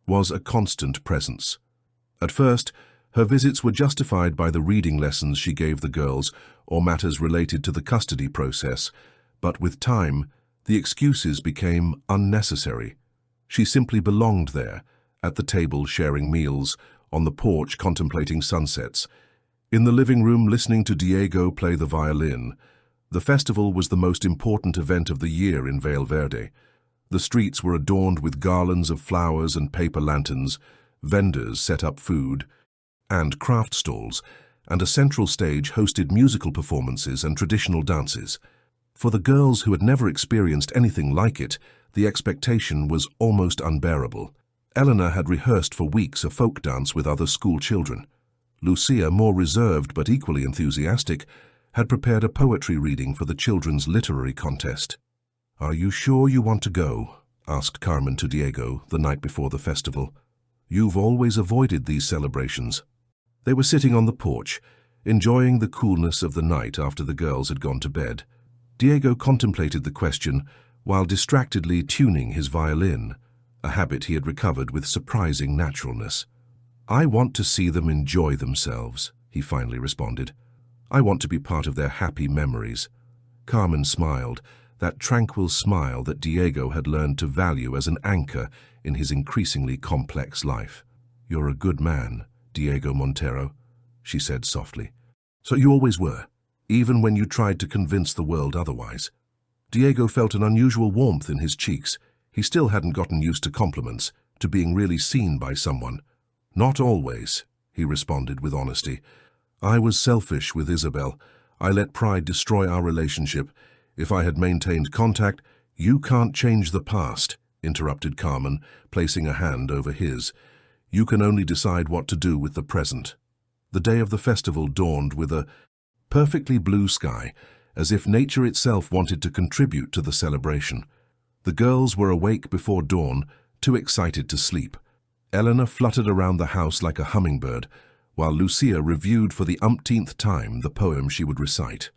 was a constant presence. At first, her visits were justified by the reading lessons she gave the girls or matters related to the custody process, but with time, the excuses became unnecessary. She simply belonged there, at the table sharing meals, on the porch contemplating sunsets, in the living room listening to Diego play the violin. The festival was the most important event of the year in Vale Verde. The streets were adorned with garlands of flowers and paper lanterns, vendors set up food and craft stalls, and a central stage hosted musical performances and traditional dances. For the girls who had never experienced anything like it, the expectation was almost unbearable. Eleanor had rehearsed for weeks a folk dance with other school children. Lucia, more reserved but equally enthusiastic, had prepared a poetry reading for the children's literary contest. "Are you sure you want to go?" asked Carmen to Diego the night before the festival. "You've always avoided these celebrations." They were sitting on the porch, enjoying the coolness of the night after the girls had gone to bed. Diego contemplated the question while distractedly tuning his violin, a habit he had recovered with surprising naturalness. "I want to see them enjoy themselves," he finally responded. "I want to be part of their happy memories." Carmen smiled, that tranquil smile that Diego had learned to value as an anchor in his increasingly complex life. "You're a good man, Diego Montero," she said softly. "So you always were, even when you tried to convince the world otherwise." Diego felt an unusual warmth in his cheeks. He still hadn't gotten used to compliments, to being really seen by someone. "Not always," he responded with honesty. "I was selfish with Isabel. I let pride destroy our relationship. If I had maintained contact—" "You can't change the past," interrupted Carmen, placing a hand over his. You can only decide what to do with the present. The day of the festival dawned with a perfectly blue sky, as if nature itself wanted to contribute to the celebration. The girls were awake before dawn, too excited to sleep. Eleanor fluttered around the house like a hummingbird, while Lucia reviewed for the umpteenth time the poem she would recite.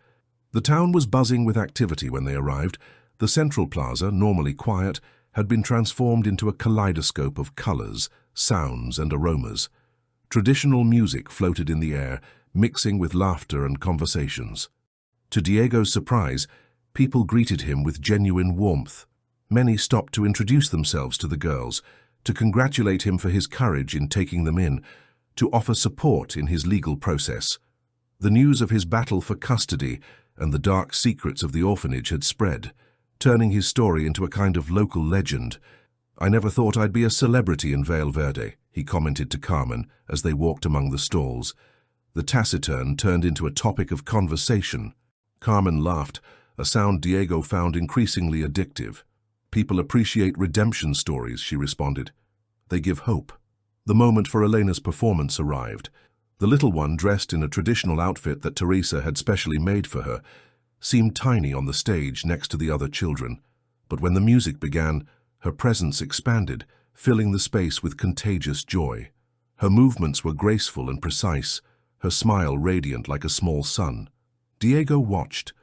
The town was buzzing with activity when they arrived. The central plaza, normally quiet, had been transformed into a kaleidoscope of colors, sounds, and aromas. Traditional music floated in the air, mixing with laughter and conversations. To Diego's surprise, people greeted him with genuine warmth. Many stopped to introduce themselves to the girls, to congratulate him for his courage in taking them in, to offer support in his legal process. The news of his battle for custody and the dark secrets of the orphanage had spread, turning his story into a kind of local legend. "I never thought I'd be a celebrity in Vale Verde," he commented to Carmen as they walked among the stalls. The taciturn turned into a topic of conversation. Carmen laughed, a sound Diego found increasingly addictive. "People appreciate redemption stories," she responded. "They give hope." The moment for Elena's performance arrived. The little one, dressed in a traditional outfit that Teresa had specially made for her, seemed tiny on the stage next to the other children. But when the music began, her presence expanded, filling the space with contagious joy. Her movements were graceful and precise, her smile radiant like a small sun. Diego watched,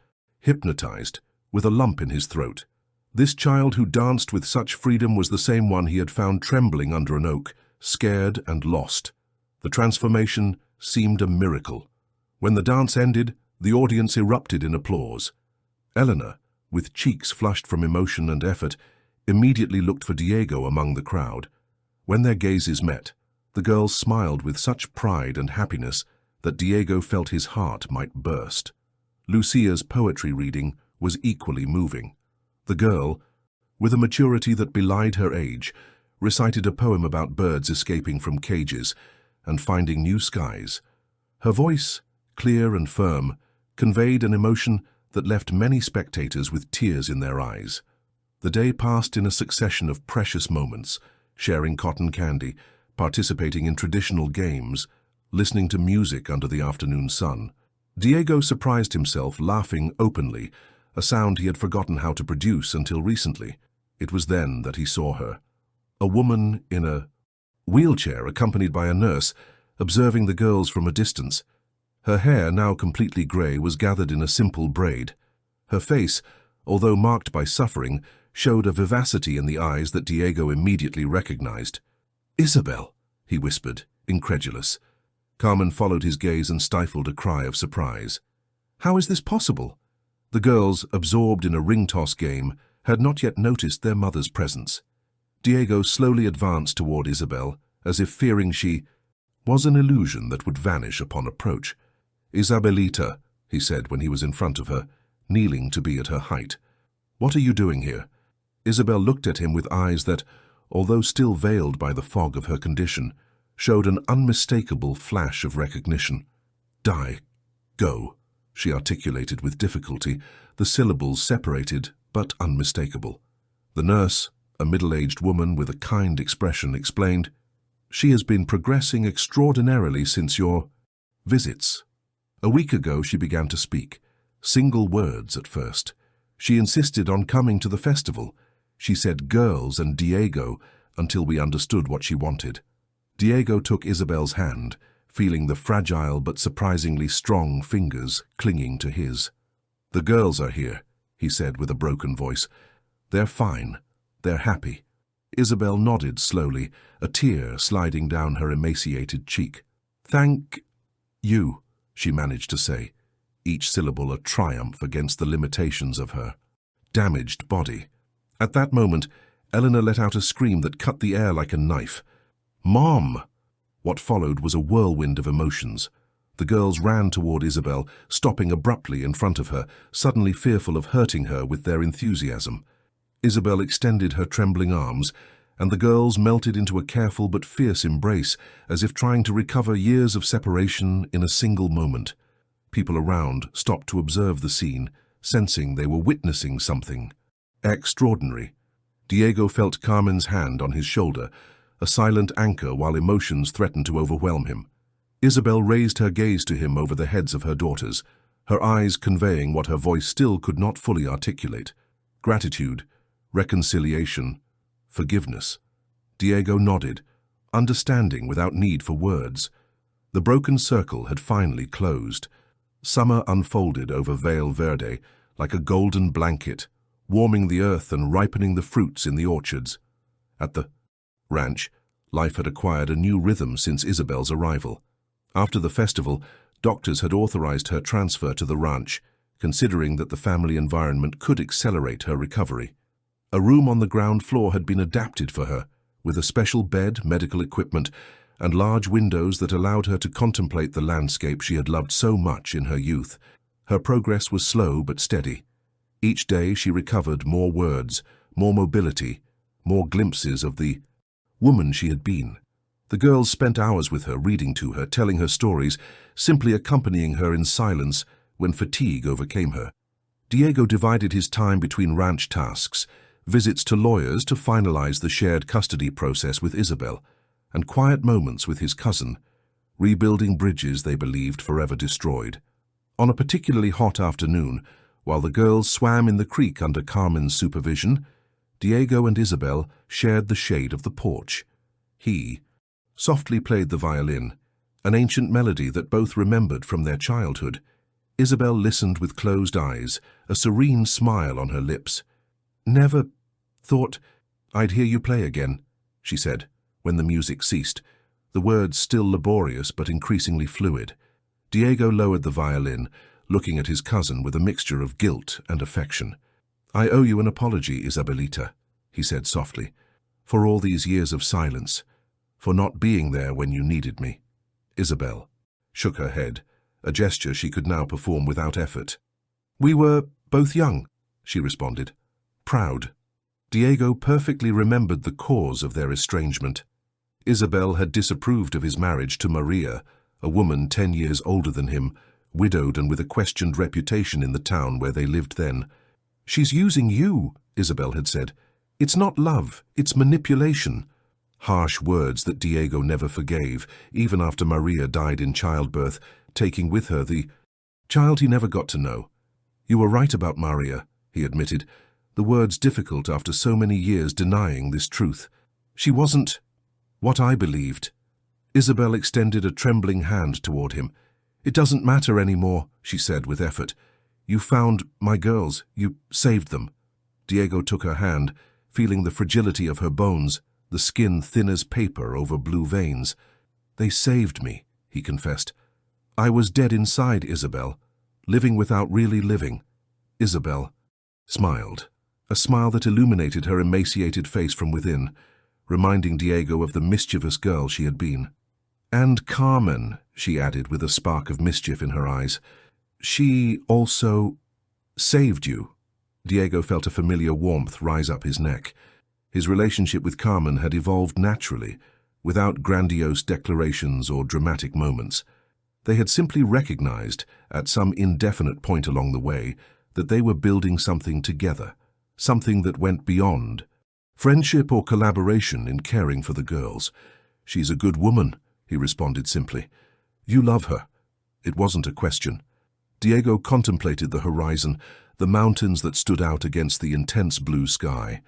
hypnotized, with a lump in his throat. This child who danced with such freedom was the same one he had found trembling under an oak, scared and lost. The transformation seemed a miracle. When the dance ended, the audience erupted in applause. Eleanor, with cheeks flushed from emotion and effort, immediately looked for Diego among the crowd. When their gazes met, the girls smiled with such pride and happiness that Diego felt his heart might burst. Lucia's poetry reading was equally moving. The girl, with a maturity that belied her age, recited a poem about birds escaping from cages and finding new skies. Her voice, clear and firm, conveyed an emotion that left many spectators with tears in their eyes. The day passed in a succession of precious moments, sharing cotton candy, participating in traditional games, listening to music under the afternoon sun. Diego surprised himself laughing openly, a sound he had forgotten how to produce until recently. It was then that he saw her. A woman in a wheelchair accompanied by a nurse, observing the girls from a distance. Her hair, now completely grey, was gathered in a simple braid. Her face, although marked by suffering, showed a vivacity in the eyes that Diego immediately recognized. "Isabel," he whispered, incredulous. Carmen followed his gaze and stifled a cry of surprise. "How is this possible?" The girls, absorbed in a ring-toss game, had not yet noticed their mother's presence. Diego slowly advanced toward Isabel, as if fearing she was an illusion that would vanish upon approach. "Isabelita," he said when he was in front of her, kneeling to be at her height. "What are you doing here?" Isabel looked at him with eyes that, although still veiled by the fog of her condition, showed an unmistakable flash of recognition. "Go," she articulated with difficulty, the syllables separated but unmistakable. The nurse, a middle-aged woman with a kind expression, explained, "She has been progressing extraordinarily since your visits." A week ago she began to speak, single words at first. She insisted on coming to the festival. She said girls and Diego until we understood what she wanted. Diego took Isabel's hand, feeling the fragile but surprisingly strong fingers clinging to his. "The girls are here," he said with a broken voice. "They're fine. They're happy." Isabel nodded slowly, a tear sliding down her emaciated cheek. "Thank you," she managed to say, each syllable a triumph against the limitations of her damaged body. At that moment, Eleanor let out a scream that cut the air like a knife. "Mom!" What followed was a whirlwind of emotions. The girls ran toward Isabel, stopping abruptly in front of her, suddenly fearful of hurting her with their enthusiasm. Isabel extended her trembling arms, and the girls melted into a careful but fierce embrace, as if trying to recover years of separation in a single moment. People around stopped to observe the scene, sensing they were witnessing something extraordinary. Diego felt Carmen's hand on his shoulder, a silent anchor while emotions threatened to overwhelm him. Isabel raised her gaze to him over the heads of her daughters, her eyes conveying what her voice still could not fully articulate: gratitude, reconciliation, forgiveness. Diego nodded, understanding without need for words. The broken circle had finally closed. Summer unfolded over Vale Verde like a golden blanket, warming the earth and ripening the fruits in the orchards. At the ranch, life had acquired a new rhythm since Isabel's arrival. After the festival, doctors had authorized her transfer to the ranch, considering that the family environment could accelerate her recovery. A room on the ground floor had been adapted for her, with a special bed, medical equipment, and large windows that allowed her to contemplate the landscape she had loved so much in her youth. Her progress was slow but steady. Each day she recovered more words, more mobility, more glimpses of the woman she had been. The girls spent hours with her, reading to her, telling her stories, simply accompanying her in silence when fatigue overcame her. Diego divided his time between ranch tasks, visits to lawyers to finalize the shared custody process with Isabel, and quiet moments with his cousin, rebuilding bridges they believed forever destroyed. On a particularly hot afternoon, while the girls swam in the creek under Carmen's supervision, Diego and Isabel shared the shade of the porch. He softly played the violin, an ancient melody that both remembered from their childhood. Isabel listened with closed eyes, a serene smile on her lips. "Never thought I'd hear you play again," she said, when the music ceased, the words still laborious but increasingly fluid. Diego lowered the violin, looking at his cousin with a mixture of guilt and affection. "I owe you an apology, Isabelita," he said softly, "for all these years of silence, for not being there when you needed me." Isabel shook her head, a gesture she could now perform without effort. "We were both young," she responded, proud. Diego perfectly remembered the cause of their estrangement. Isabel had disapproved of his marriage to Maria, a woman 10 years older than him, widowed and with a questioned reputation in the town where they lived then. "She's using you," Isabel had said. "It's not love, it's manipulation." Harsh words that Diego never forgave, even after Maria died in childbirth, taking with her the child he never got to know. "You were right about Maria," he admitted, the words difficult after so many years denying this truth. "She wasn't what I believed." Isabel extended a trembling hand toward him. "It doesn't matter anymore," she said with effort. "You found my girls. You saved them." Diego took her hand, feeling the fragility of her bones, the skin thin as paper over blue veins. "They saved me," he confessed. "I was dead inside, Isabel, living without really living." Isabel smiled, a smile that illuminated her emaciated face from within, reminding Diego of the mischievous girl she had been. "And Carmen," she added with a spark of mischief in her eyes. "She also saved you." Diego felt a familiar warmth rise up his neck. His relationship with Carmen had evolved naturally, without grandiose declarations or dramatic moments. They had simply recognized, at some indefinite point along the way, that they were building something together, something that went beyond friendship or collaboration in caring for the girls. "She's a good woman," he responded simply. "You love her." It wasn't a question. Diego contemplated the horizon, the mountains that stood out against the intense blue sky.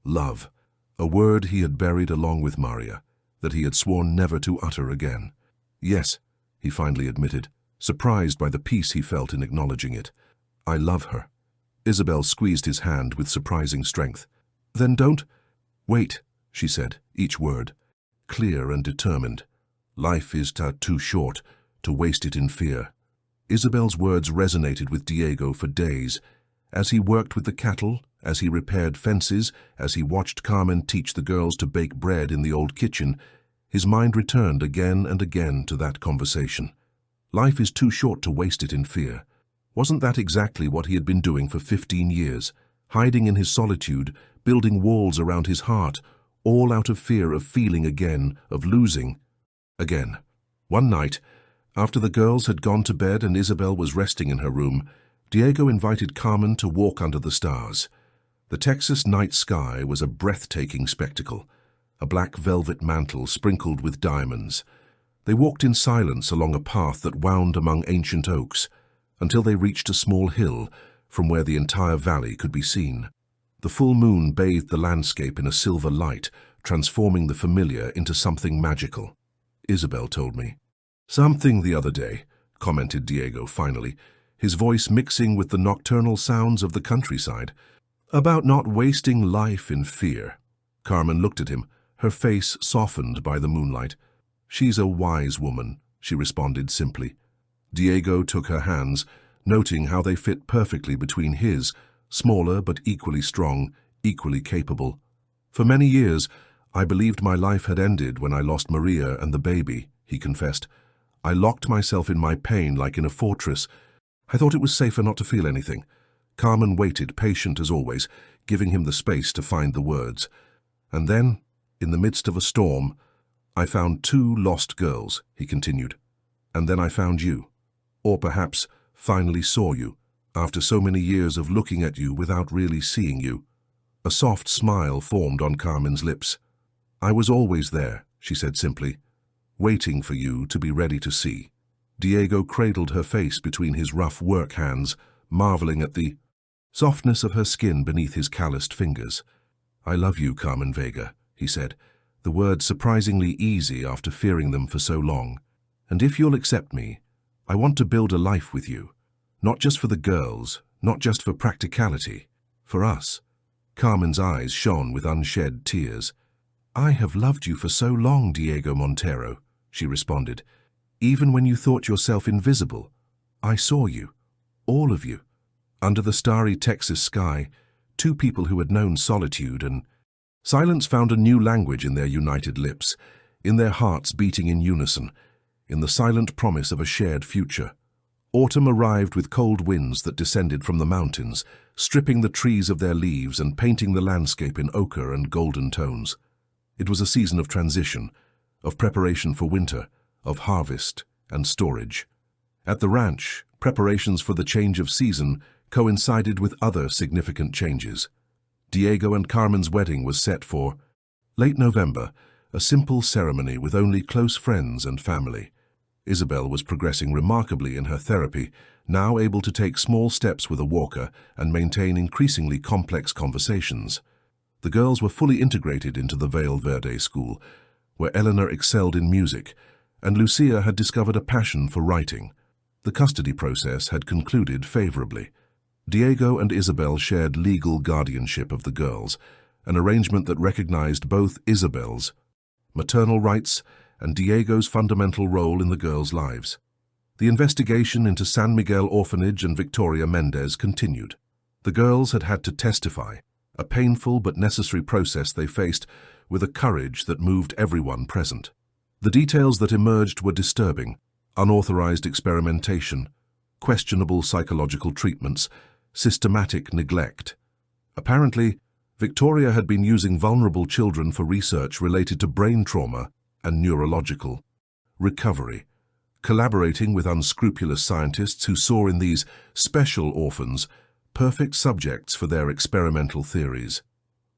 Love, a word he had buried along with Maria, that he had sworn never to utter again. "Yes," he finally admitted, surprised by the peace he felt in acknowledging it. "I love her." Isabel squeezed his hand with surprising strength. "Then don't wait," she said, each word clear and determined. "Life is too short to waste it in fear." Isabel's words resonated with Diego for days. As he worked with the cattle, as he repaired fences, as he watched Carmen teach the girls to bake bread in the old kitchen, his mind returned again and again to that conversation. Life is too short to waste it in fear. Wasn't that exactly what he had been doing for 15 years, hiding in his solitude, building walls around his heart, all out of fear of feeling again, of losing again? One night, after the girls had gone to bed and Isabel was resting in her room, Diego invited Carmen to walk under the stars. The Texas night sky was a breathtaking spectacle. a black velvet mantle sprinkled with diamonds. They walked in silence along a path that wound among ancient oaks, until they reached a small hill from where the entire valley could be seen. The full moon bathed the landscape in a silver light, transforming the familiar into something magical. Isabel told me. "Something the other day," commented Diego finally, his voice mixing with the nocturnal sounds of the countryside, "about not wasting life in fear." Carmen looked at him, her face softened by the moonlight. "She's a wise woman," she responded simply. Diego took her hands, noting how they fit perfectly between his, smaller but equally strong, equally capable. "For many years, I believed my life had ended when I lost Maria and the baby," he confessed. "I locked myself in my pain like in a fortress. I thought it was safer not to feel anything." Carmen waited, patient as always, giving him the space to find the words. "And then, in the midst of a storm, I found 2 lost girls," he continued. "And then I found you. Or perhaps finally saw you, after so many years of looking at you without really seeing you." A soft smile formed on Carmen's lips. "I was always there," she said simply, "waiting for you to be ready to see." Diego cradled her face between his rough work hands, marveling at the softness of her skin beneath his calloused fingers. "I love you, Carmen Vega," he said, the words surprisingly easy after fearing them for so long. "And if you'll accept me, I want to build a life with you. Not just for the girls, not just for practicality, for us." Carmen's eyes shone with unshed tears. "I have loved you for so long, Diego Montero," she responded. "Even when you thought yourself invisible, I saw you, all of you." Under the starry Texas sky, 2 people who had known solitude and silence found a new language in their united lips, in their hearts beating in unison, in the silent promise of a shared future. Autumn arrived with cold winds that descended from the mountains, stripping the trees of their leaves and painting the landscape in ochre and golden tones. It was a season of transition, of preparation for winter, of harvest and storage. At the ranch, preparations for the change of season coincided with other significant changes. Diego and Carmen's wedding was set for late November, a simple ceremony with only close friends and family. Isabel was progressing remarkably in her therapy, now able to take small steps with a walker and maintain increasingly complex conversations. The girls were fully integrated into the Vale Verde school, where Eleanor excelled in music, and Lucia had discovered a passion for writing. The custody process had concluded favorably. Diego and Isabel shared legal guardianship of the girls, an arrangement that recognized both Isabel's maternal rights and Diego's fundamental role in the girls' lives. The investigation into San Miguel Orphanage and Victoria Mendez continued. The girls had had to testify, a painful but necessary process they faced with a courage that moved everyone present. The details that emerged were disturbing: unauthorized experimentation, questionable psychological treatments, systematic neglect. Apparently, Victoria had been using vulnerable children for research related to brain trauma and neurological recovery, collaborating with unscrupulous scientists who saw in these special orphans perfect subjects for their experimental theories.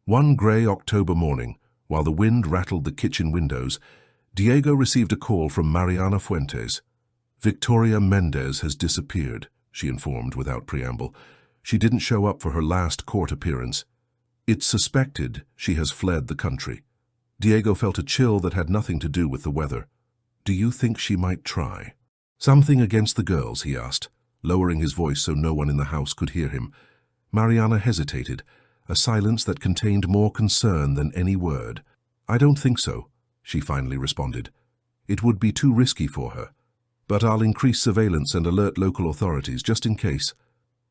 One grey October morning, while the wind rattled the kitchen windows, Diego received a call from Mariana Fuentes. "Victoria Mendez has disappeared," she informed without preamble. "She didn't show up for her last court appearance. It's suspected she has fled the country." Diego felt a chill that had nothing to do with the weather. "Do you think she might try something against the girls?" he asked, lowering his voice so no one in the house could hear him. Mariana hesitated, a silence that contained more concern than any word. "I don't think so," she finally responded. "It would be too risky for her. But I'll increase surveillance and alert local authorities just in case."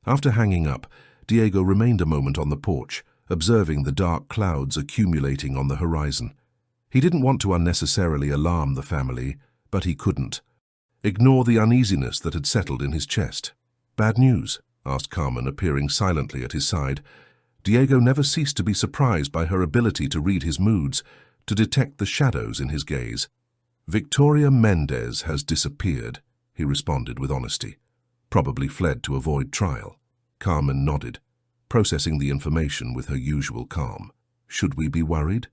After hanging up, Diego remained a moment on the porch, observing the dark clouds accumulating on the horizon. He didn't want to unnecessarily alarm the family, but he couldn't ignore the uneasiness that had settled in his chest. "Bad news?" asked Carmen, appearing silently at his side. Diego never ceased to be surprised by her ability to read his moods, to detect the shadows in his gaze. "Victoria Mendez has disappeared," he responded with honesty. "Probably fled to avoid trial." Carmen nodded, processing the information with her usual calm. "Should we be worried?"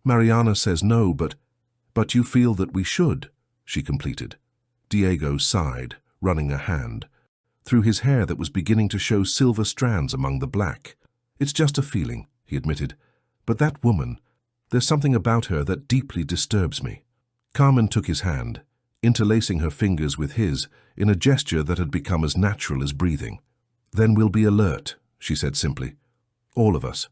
Mariana says no, but you feel that we should, she completed. Diego sighed, running a hand through his hair that was beginning to show silver strands among the black. It's just a feeling, he admitted. But that woman, there's something about her that deeply disturbs me. Carmen took his hand, interlacing her fingers with his in a gesture that had become as natural as breathing. Then we'll be alert, she said simply. All of us.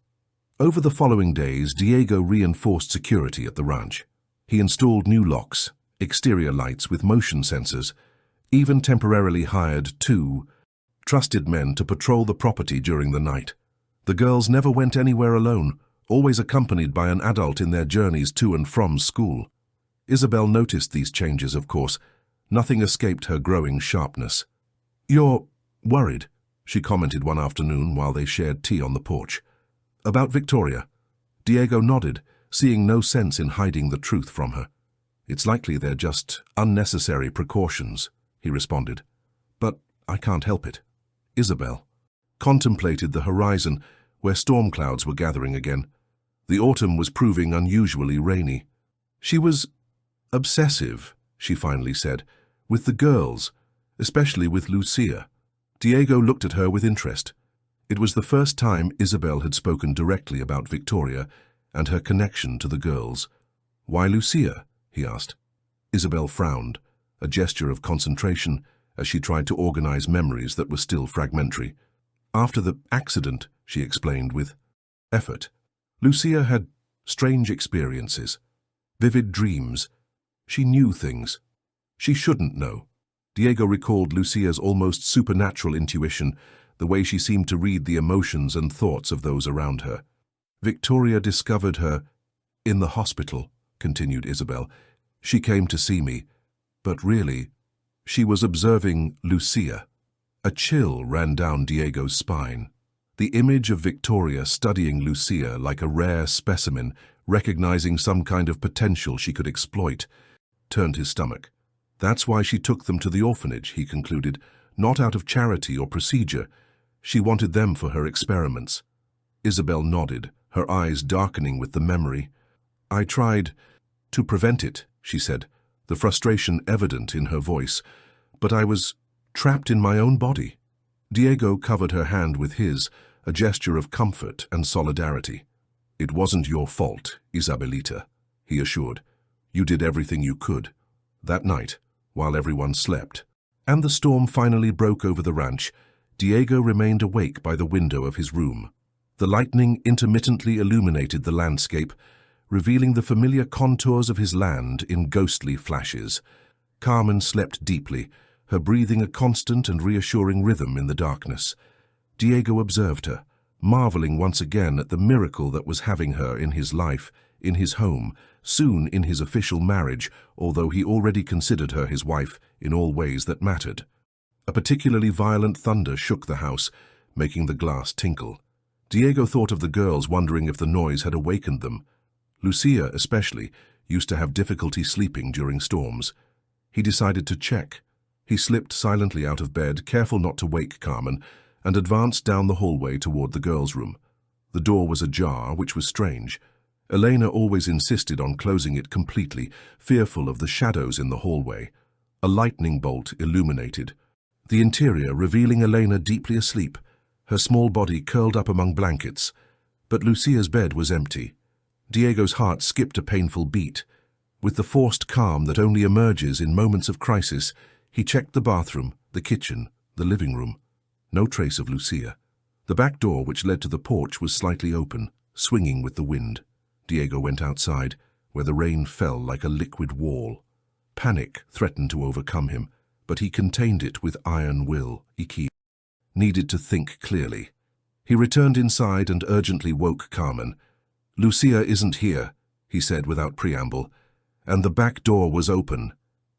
Over the following days, Diego reinforced security at the ranch. He installed new locks, exterior lights with motion sensors, even temporarily hired 2 trusted men to patrol the property during the night. The girls never went anywhere alone, always accompanied by an adult in their journeys to and from school. Isabel noticed these changes, of course. Nothing escaped her growing sharpness. "You're worried," she commented one afternoon while they shared tea on the porch. "About Victoria?" Diego nodded, seeing no sense in hiding the truth from her. "It's likely they're just unnecessary precautions," he responded. "But I can't help it." Isabel contemplated the horizon, where storm clouds were gathering again. The autumn was proving unusually rainy. She was obsessive, she finally said, with the girls, especially with Lucia. Diego looked at her with interest. It was the first time Isabel had spoken directly about Victoria and her connection to the girls. "Why Lucia?" he asked. Isabel frowned, a gesture of concentration as she tried to organize memories that were still fragmentary. "After the accident," she explained with effort, "Lucia had strange experiences, vivid dreams. She knew things she shouldn't know." Diego recalled Lucia's almost supernatural intuition, the way she seemed to read the emotions and thoughts of those around her. "Victoria discovered her in the hospital," continued Isabel. "She came to see me, but really, she was observing Lucia." A chill ran down Diego's spine. The image of Victoria studying Lucia like a rare specimen, recognizing some kind of potential she could exploit, turned his stomach. "That's why she took them to the orphanage," he concluded, "not out of charity or procedure. She wanted them for her experiments." Isabel nodded, her eyes darkening with the memory. "I tried to prevent it," she said, the frustration evident in her voice, "but I was trapped in my own body." Diego covered her hand with his, a gesture of comfort and solidarity. "It wasn't your fault, Isabelita," he assured. "You did everything you could." That night, while everyone slept, and the storm finally broke over the ranch, Diego remained awake by the window of his room. The lightning intermittently illuminated the landscape, revealing the familiar contours of his land in ghostly flashes. Carmen slept deeply, her breathing a constant and reassuring rhythm in the darkness. Diego observed her, marveling once again at the miracle that was having her in his life, in his home, soon in his official marriage, although he already considered her his wife in all ways that mattered. A particularly violent thunder shook the house, making the glass tinkle. Diego thought of the girls, wondering if the noise had awakened them. Lucia, especially, used to have difficulty sleeping during storms. He decided to check. He slipped silently out of bed, careful not to wake Carmen, and advanced down the hallway toward the girls' room. The door was ajar, which was strange. Elena always insisted on closing it completely, fearful of the shadows in the hallway. A lightning bolt illuminated the interior, revealing Elena deeply asleep, her small body curled up among blankets. But Lucia's bed was empty. Diego's heart skipped a painful beat. With the forced calm that only emerges in moments of crisis, he checked the bathroom, the kitchen, the living room. No trace of Lucia. The back door, which led to the porch, was slightly open, swinging with the wind. Diego went outside, where the rain fell like a liquid wall. Panic threatened to overcome him, but he contained it with iron will. He needed to think clearly. He returned inside and urgently woke Carmen. "Lucia isn't here," he said without preamble, "and the back door was open."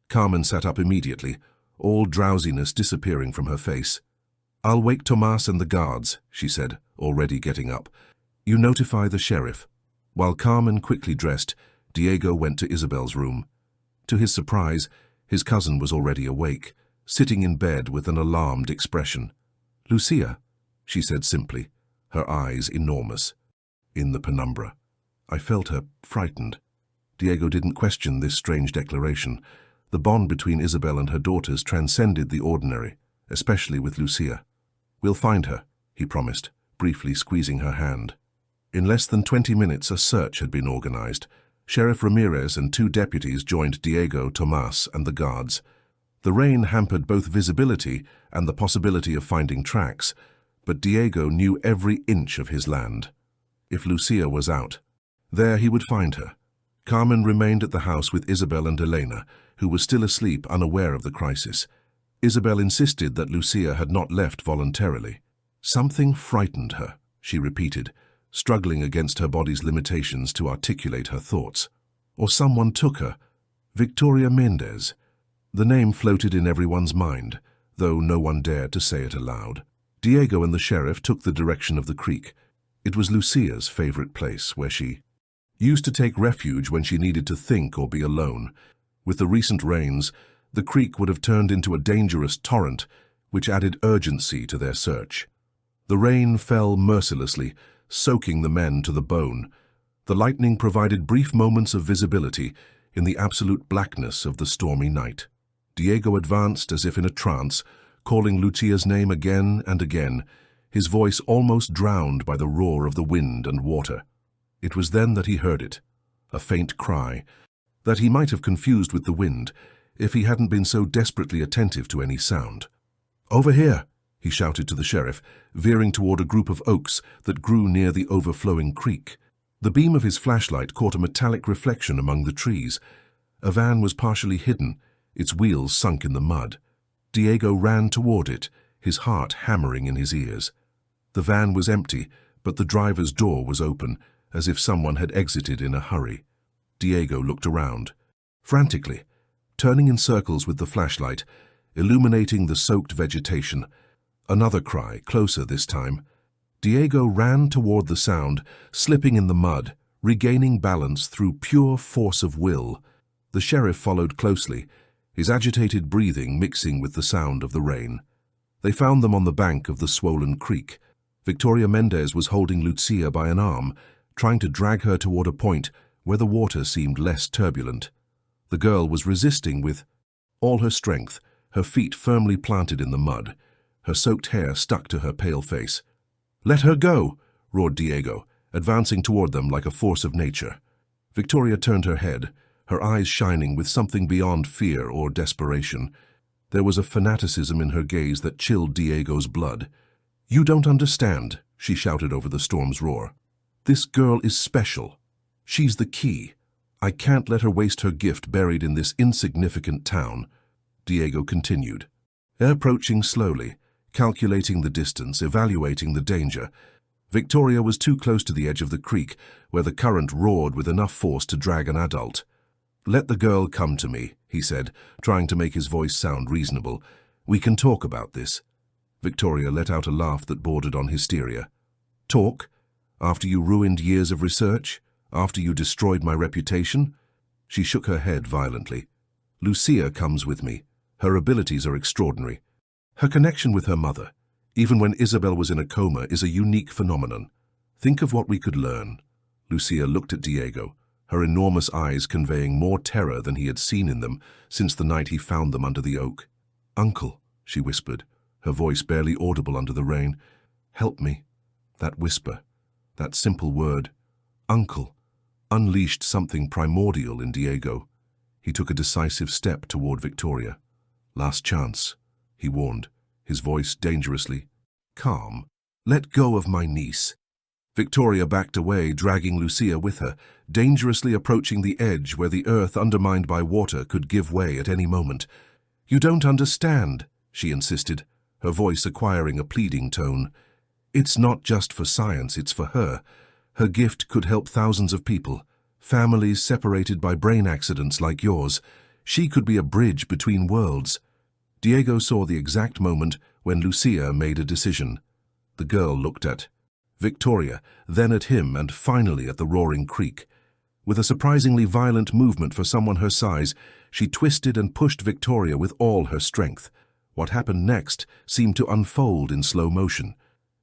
Carmen sat up immediately, all drowsiness disappearing from her face. "I'll wake Tomas and the guards," she said, already getting up. "You notify the sheriff." While Carmen quickly dressed, Diego went to Isabel's room. To his surprise, his cousin was already awake, sitting in bed with an alarmed expression. "Lucia," she said simply, her eyes enormous. "In the penumbra." I felt her, frightened. Diego didn't question this strange declaration. The bond between Isabel and her daughters transcended the ordinary, especially with Lucia. "We'll find her," he promised, briefly squeezing her hand. In less than 20 minutes, a search had been organized. Sheriff Ramirez and 2 deputies joined Diego, Tomas, and the guards. The rain hampered both visibility and the possibility of finding tracks, but Diego knew every inch of his land. If Lucia was out, there he would find her. Carmen remained at the house with Isabel and Elena, who was still asleep, unaware of the crisis. Isabel insisted that Lucia had not left voluntarily. "Something frightened her," she repeated, struggling against her body's limitations to articulate her thoughts. "Or someone took her. Victoria Mendez." The name floated in everyone's mind, though no one dared to say it aloud. Diego and the sheriff took the direction of the creek. It was Lucia's favorite place, where she used to take refuge when she needed to think or be alone. With the recent rains, the creek would have turned into a dangerous torrent, which added urgency to their search. The rain fell mercilessly, soaking the men to the bone. The lightning provided brief moments of visibility in the absolute blackness of the stormy night. Diego advanced as if in a trance, calling Lucia's name again and again, his voice almost drowned by the roar of the wind and water. It was then that he heard it, a faint cry, that he might have confused with the wind if he hadn't been so desperately attentive to any sound. "Over here!" he shouted to the sheriff, veering toward a group of oaks that grew near the overflowing creek. The beam of his flashlight caught a metallic reflection among the trees. A van was partially hidden, its wheels sunk in the mud. Diego ran toward it, his heart hammering in his ears. The van was empty, but the driver's door was open, as if someone had exited in a hurry. Diego looked around, frantically, turning in circles with the flashlight, illuminating the soaked vegetation. Another cry, closer this time. Diego ran toward the sound, slipping in the mud, regaining balance through pure force of will. The sheriff followed closely, his agitated breathing mixing with the sound of the rain. They found them on the bank of the swollen creek. Victoria Mendez was holding Lucia by an arm, trying to drag her toward a point where the water seemed less turbulent. The girl was resisting with all her strength, her feet firmly planted in the mud. Her soaked hair stuck to her pale face. "Let her go!" roared Diego, advancing toward them like a force of nature. Victoria turned her head, her eyes shining with something beyond fear or desperation. There was a fanaticism in her gaze that chilled Diego's blood. "You don't understand," she shouted over the storm's roar. "This girl is special. She's the key. I can't let her waste her gift buried in this insignificant town." Diego continued, approaching slowly, calculating the distance, evaluating the danger. Victoria was too close to the edge of the creek, where the current roared with enough force to drag an adult. "Let the girl come to me," he said, trying to make his voice sound reasonable. "We can talk about this." Victoria let out a laugh that bordered on hysteria. "Talk? After you ruined years of research? After you destroyed my reputation?" She shook her head violently. "Lucia comes with me. Her abilities are extraordinary. Her connection with her mother, even when Isabel was in a coma, is a unique phenomenon. Think of what we could learn." Lucia looked at Diego, her enormous eyes conveying more terror than he had seen in them since the night he found them under the oak. "Uncle," she whispered, her voice barely audible under the rain. "Help me." That whisper, that simple word, "Uncle," unleashed something primordial in Diego. He took a decisive step toward Victoria. "Last chance," he warned, his voice dangerously calm. "Let go of my niece." Victoria backed away, dragging Lucia with her, dangerously approaching the edge where the earth undermined by water could give way at any moment. "You don't understand," she insisted, her voice acquiring a pleading tone. "It's not just for science, it's for her. Her gift could help thousands of people, families separated by brain accidents like yours. She could be a bridge between worlds." Diego saw the exact moment when Lucia made a decision. The girl looked at Victoria, then at him, and finally at the roaring creek. With a surprisingly violent movement for someone her size, she twisted and pushed Victoria with all her strength. What happened next seemed to unfold in slow motion.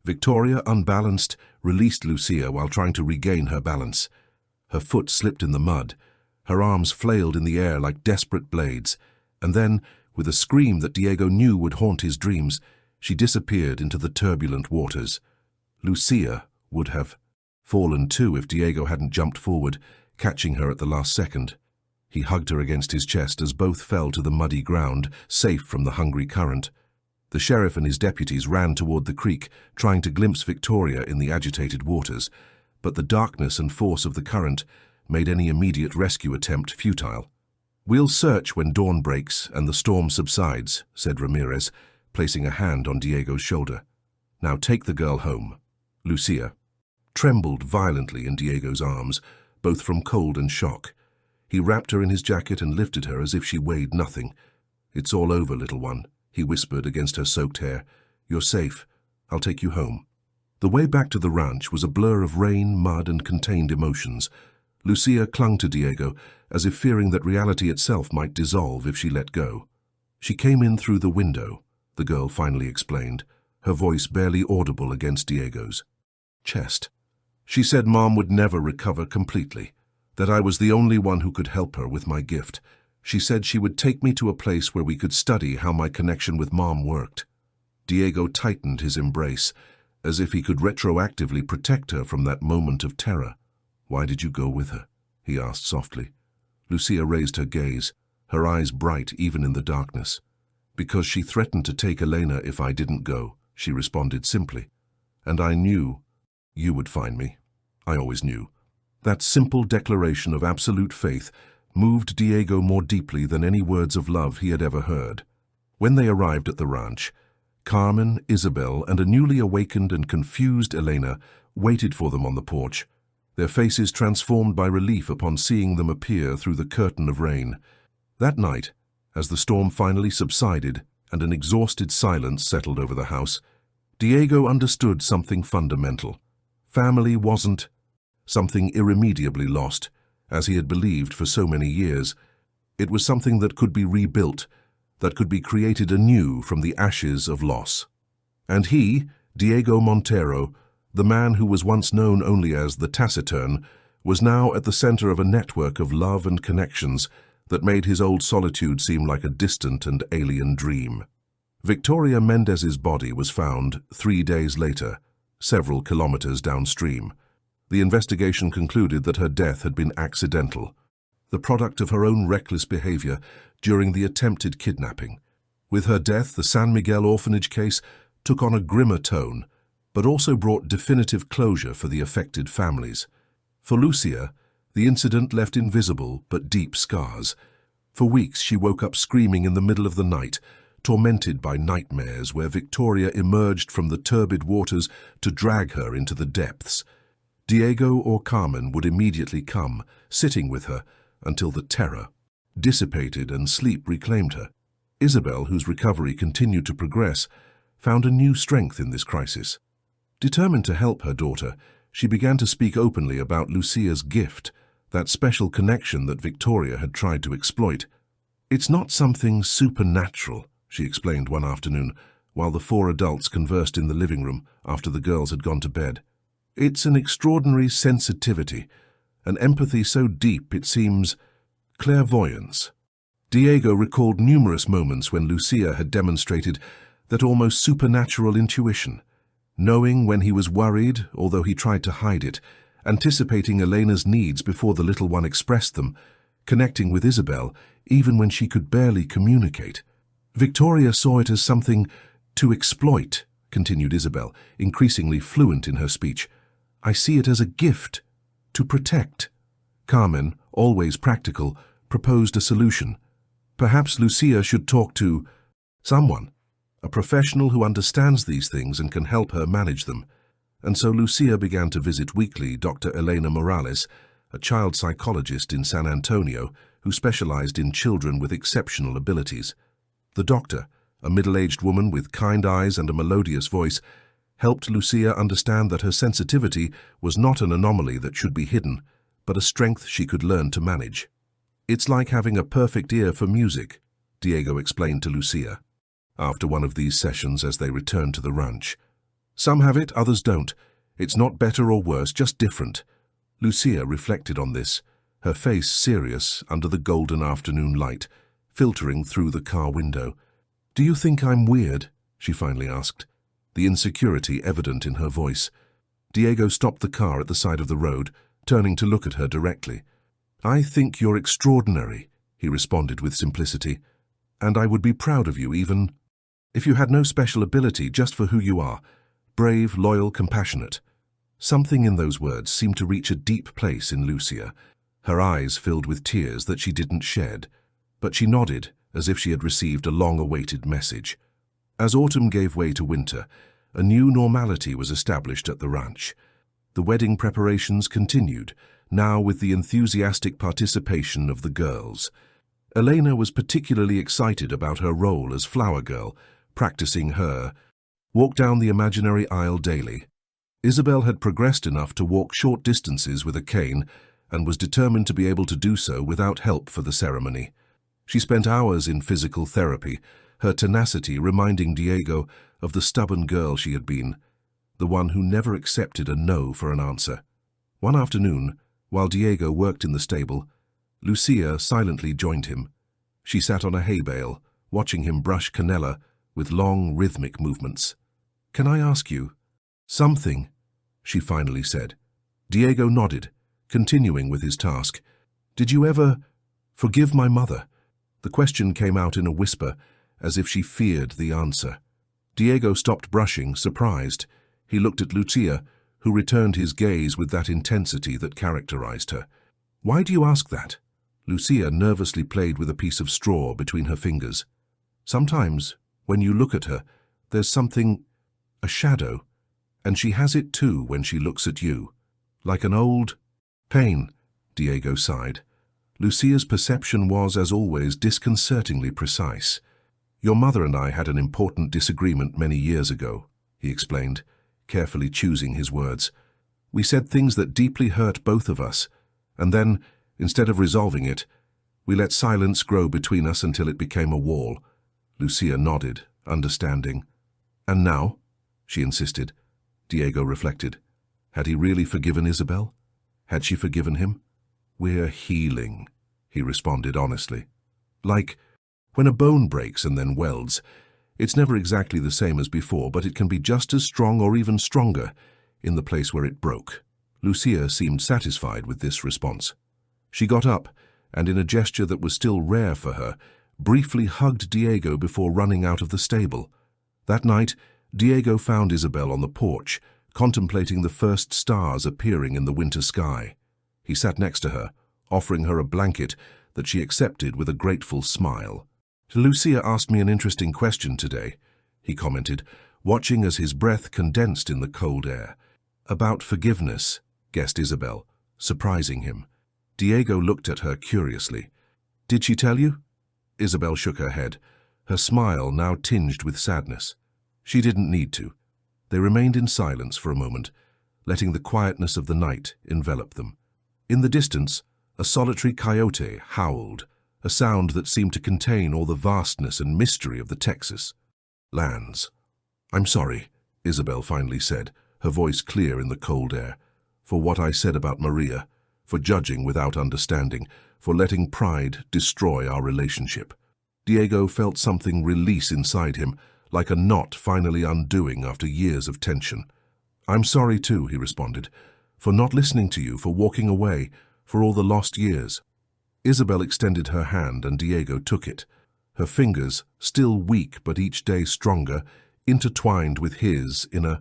Victoria, unbalanced, released Lucia while trying to regain her balance. Her foot slipped in the mud. Her arms flailed in the air like desperate blades. And then, with a scream that Diego knew would haunt his dreams, she disappeared into the turbulent waters. Lucia would have fallen too if Diego hadn't jumped forward, catching her at the last second. He hugged her against his chest as both fell to the muddy ground, safe from the hungry current. The sheriff and his deputies ran toward the creek, trying to glimpse Victoria in the agitated waters, but the darkness and force of the current made any immediate rescue attempt futile. "We'll search when dawn breaks and the storm subsides," said Ramirez, placing a hand on Diego's shoulder. "Now take the girl home." Lucia trembled violently in Diego's arms, both from cold and shock. He wrapped her in his jacket and lifted her as if she weighed nothing. "It's all over, little one," he whispered against her soaked hair. "You're safe. I'll take you home." The way back to the ranch was a blur of rain, mud, and contained emotions. Lucia clung to Diego, as if fearing that reality itself might dissolve if she let go. "She came in through the window," the girl finally explained, her voice barely audible against Diego's chest. "She said Mom would never recover completely, that I was the only one who could help her with my gift. She said she would take me to a place where we could study how my connection with Mom worked." Diego tightened his embrace, as if he could retroactively protect her from that moment of terror. "Why did you go with her?" he asked softly. Lucia raised her gaze, her eyes bright even in the darkness. "Because she threatened to take Elena if I didn't go," she responded simply. "And I knew you would find me. I always knew." That simple declaration of absolute faith moved Diego more deeply than any words of love he had ever heard. When they arrived at the ranch, Carmen, Isabel, and a newly awakened and confused Elena waited for them on the porch, their faces transformed by relief upon seeing them appear through the curtain of rain. That night, as the storm finally subsided and an exhausted silence settled over the house, Diego understood something fundamental. Family wasn't something irremediably lost, as he had believed for so many years. It was something that could be rebuilt, that could be created anew from the ashes of loss. And he, Diego Montero, the man who was once known only as the Taciturn, was now at the center of a network of love and connections that made his old solitude seem like a distant and alien dream. Victoria Mendez's body was found 3 days later, several kilometers downstream. The investigation concluded that her death had been accidental, the product of her own reckless behavior during the attempted kidnapping. With her death, the San Miguel orphanage case took on a grimmer tone, but also brought definitive closure for the affected families. For Lucia, the incident left invisible but deep scars. For weeks she woke up screaming in the middle of the night, tormented by nightmares where Victoria emerged from the turbid waters to drag her into the depths. Diego or Carmen would immediately come, sitting with her, until the terror dissipated and sleep reclaimed her. Isabel, whose recovery continued to progress, found a new strength in this crisis. Determined to help her daughter, she began to speak openly about Lucia's gift, that special connection that Victoria had tried to exploit. "It's not something supernatural," she explained one afternoon, while the 4 adults conversed in the living room after the girls had gone to bed. "It's an extraordinary sensitivity, an empathy so deep it seems clairvoyance." Diego recalled numerous moments when Lucia had demonstrated that almost supernatural intuition, knowing when he was worried, although he tried to hide it, anticipating Elena's needs before the little one expressed them, connecting with Isabel even when she could barely communicate. Victoria saw it as something to exploit, continued Isabel, increasingly fluent in her speech. "I see it as a gift, to protect." Carmen, always practical, proposed a solution. Perhaps Lucia should talk to someone, a professional who understands these things and can help her manage them. And so Lucia began to visit weekly Dr. Elena Morales, a child psychologist in San Antonio who specialized in children with exceptional abilities. The doctor, a middle-aged woman with kind eyes and a melodious voice, helped Lucia understand that her sensitivity was not an anomaly that should be hidden, but a strength she could learn to manage. "It's like having a perfect ear for music," Diego explained to Lucia, after one of these sessions as they returned to the ranch. "Some have it, others don't. It's not better or worse, just different. Lucia reflected on this, her face serious under the golden afternoon light, filtering through the car window. "Do you think I'm weird?" she finally asked, the insecurity evident in her voice. Diego stopped the car at the side of the road, turning to look at her directly. "I think you're extraordinary," he responded with simplicity, "and I would be proud of you even if you had no special ability, just for who you are, brave, loyal, compassionate." Something in those words seemed to reach a deep place in Lucia. Her eyes filled with tears that she didn't shed, but she nodded as if she had received a long-awaited message. As autumn gave way to winter, a new normality was established at the ranch. The wedding preparations continued, now with the enthusiastic participation of the girls. Elena was particularly excited about her role as flower girl, practicing her walk down the imaginary aisle daily. Isabel had progressed enough to walk short distances with a cane and was determined to be able to do so without help for the ceremony. She spent hours in physical therapy, her tenacity reminding Diego of the stubborn girl she had been, the one who never accepted a no for an answer. One afternoon, while Diego worked in the stable, Lucia silently joined him. She sat on a hay bale, watching him brush Canella with long, rhythmic movements. "Can I ask you something?" she finally said. Diego nodded, continuing with his task. "Did you ever forgive my mother?" The question came out in a whisper, as if she feared the answer. Diego stopped brushing, surprised. He looked at Lucia, who returned his gaze with that intensity that characterized her. "Why do you ask that?" Lucia nervously played with a piece of straw between her fingers. "Sometimes, when you look at her, there's something, a shadow, and she has it too when she looks at you. Like an old pain," Diego sighed. Lucia's perception was, as always, disconcertingly precise. "Your mother and I had an important disagreement many years ago," he explained, carefully choosing his words. "We said things that deeply hurt both of us, and then, instead of resolving it, we let silence grow between us until it became a wall." Lucia nodded, understanding. "And now?" she insisted. Diego reflected. Had he really forgiven Isabel? Had she forgiven him? "We're healing," he responded honestly. "Like when a bone breaks and then welds, it's never exactly the same as before, but it can be just as strong or even stronger in the place where it broke." Lucia seemed satisfied with this response. She got up, and in a gesture that was still rare for her, briefly hugged Diego before running out of the stable. That night, Diego found Isabel on the porch, contemplating the first stars appearing in the winter sky. He sat next to her, offering her a blanket that she accepted with a grateful smile. "Lucia asked me an interesting question today," he commented, watching as his breath condensed in the cold air. "About forgiveness," guessed Isabel, surprising him. Diego looked at her curiously. "Did she tell you?" Isabel shook her head, her smile now tinged with sadness. She didn't need to. They remained in silence for a moment, letting the quietness of the night envelop them. In the distance, a solitary coyote howled, a sound that seemed to contain all the vastness and mystery of the Texas lands. "I'm sorry," Isabel finally said, her voice clear in the cold air, "for what I said about Maria, for judging without understanding, for letting pride destroy our relationship." Diego felt something release inside him, like a knot finally undoing after years of tension. "I'm sorry too," he responded, "for not listening to you, for walking away, for all the lost years." Isabel extended her hand and Diego took it. Her fingers, still weak but each day stronger, intertwined with his in a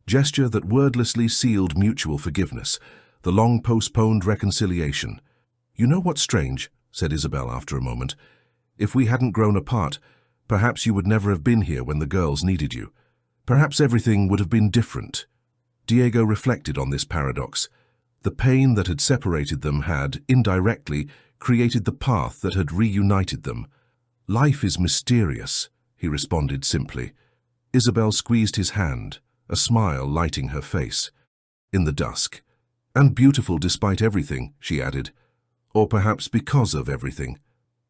gesture that wordlessly sealed mutual forgiveness, the long-postponed reconciliation. "You know what's strange?" said Isabel after a moment. "If we hadn't grown apart, perhaps you would never have been here when the girls needed you. Perhaps everything would have been different." Diego reflected on this paradox. The pain that had separated them had, indirectly, created the path that had reunited them. "Life is mysterious," he responded simply. Isabel squeezed his hand, a smile lighting her face. "In the dusk. And beautiful despite everything," she added. "Or perhaps because of everything."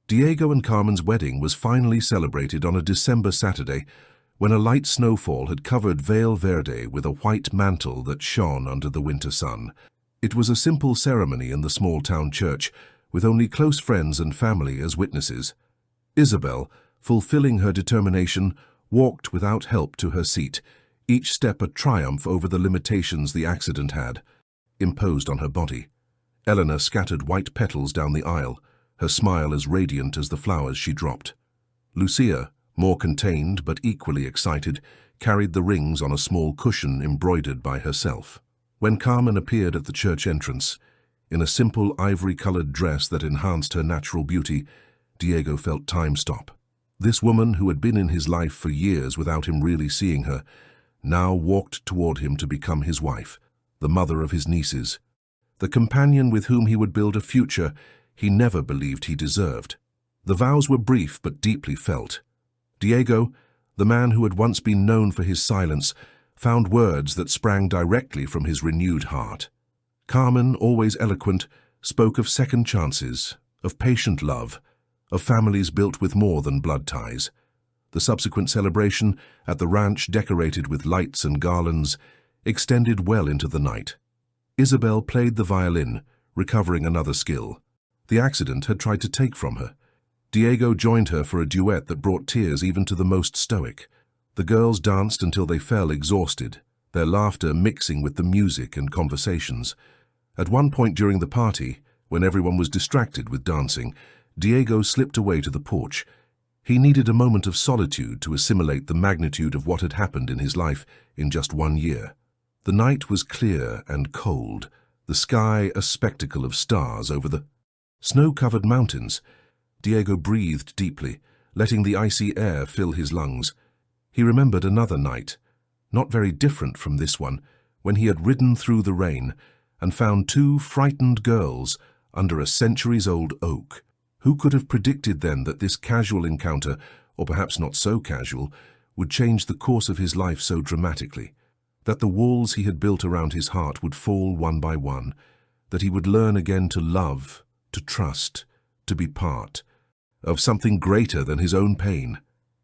Diego and Carmen's wedding was finally celebrated on a December Saturday, when a light snowfall had covered Vale Verde with a white mantle that shone under the winter sun. It was a simple ceremony in the small-town church, with only close friends and family as witnesses. Isabel, fulfilling her determination, walked without help to her seat, each step a triumph over the limitations the accident had imposed on her body. Eleanor scattered white petals down the aisle, her smile as radiant as the flowers she dropped. Lucia, more contained but equally excited, carried the rings on a small cushion embroidered by herself. When Carmen appeared at the church entrance, in a simple ivory-colored dress that enhanced her natural beauty, Diego felt time stop. This woman, who had been in his life for years without him really seeing her, now walked toward him to become his wife, the mother of his nieces, the companion with whom he would build a future he never believed he deserved. The vows were brief but deeply felt. Diego, the man who had once been known for his silence, found words that sprang directly from his renewed heart. Carmen, always eloquent, spoke of second chances, of patient love, of families built with more than blood ties. The subsequent celebration, at the ranch decorated with lights and garlands, extended well into the night. Isabel played the violin, recovering another skill. The accident had tried to take from her. Diego joined her for a duet that brought tears even to the most stoic. The girls danced until they fell exhausted, their laughter mixing with the music and conversations. At one point during the party, when everyone was distracted with dancing, Diego slipped away to the porch. He needed a moment of solitude to assimilate the magnitude of what had happened in his life in just 1 year. The night was clear and cold, the sky a spectacle of stars over the snow-covered mountains. Diego breathed deeply, letting the icy air fill his lungs. He remembered another night, not very different from this one, when he had ridden through the rain and found 2 frightened girls under a centuries-old oak. Who could have predicted then that this casual encounter, or perhaps not so casual, would change the course of his life so dramatically? That the walls he had built around his heart would fall one by one, that he would learn again to love, to trust, to be part of something greater than his own pain.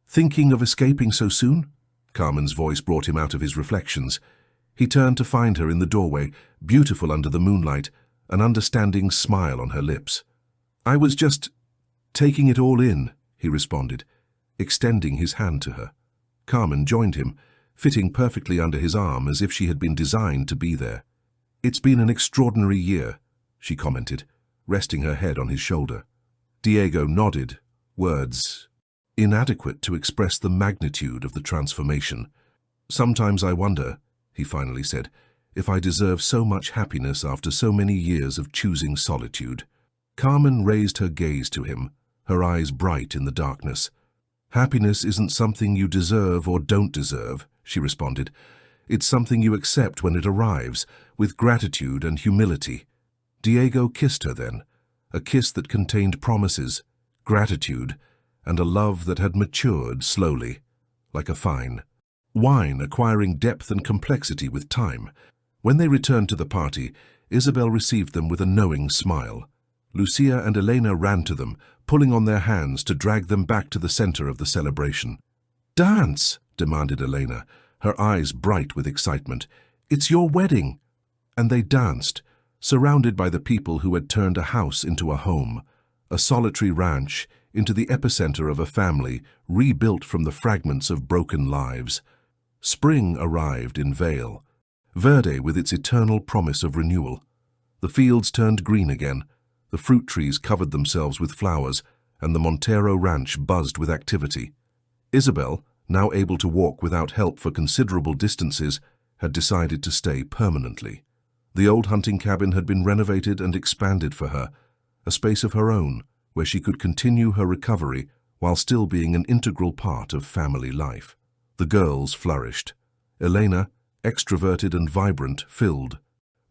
Thinking of escaping so soon? Carmen's voice brought him out of his reflections. He turned to find her in the doorway, beautiful under the moonlight, an understanding smile on her lips. "I was just taking it all in," he responded, extending his hand to her. Carmen joined him, fitting perfectly under his arm as if she had been designed to be there. "It's been an extraordinary year," she commented, resting her head on his shoulder. Diego nodded, words inadequate to express the magnitude of the transformation. "Sometimes I wonder," he finally said, "if I deserve so much happiness after so many years of choosing solitude." Carmen raised her gaze to him, her eyes bright in the darkness. "Happiness isn't something you deserve or don't deserve," she responded. "It's something you accept when it arrives, with gratitude and humility." Diego kissed her then, a kiss that contained promises, gratitude, and a love that had matured slowly, like a fine wine acquiring depth and complexity with time. When they returned to the party, Isabel received them with a knowing smile. Lucia and Elena ran to them, pulling on their hands to drag them back to the center of the celebration. "Dance!" demanded Elena, her eyes bright with excitement. "It's your wedding!" And they danced, surrounded by the people who had turned a house into a home, a solitary ranch into the epicenter of a family rebuilt from the fragments of broken lives. Spring arrived in Vale, Verde with its eternal promise of renewal. The fields turned green again, the fruit trees covered themselves with flowers, and the Montero ranch buzzed with activity. Isabel, now able to walk without help for considerable distances, had decided to stay permanently. The old hunting cabin had been renovated and expanded for her, a space of her own, where she could continue her recovery while still being an integral part of family life. The girls flourished. Elena, extroverted and vibrant, filled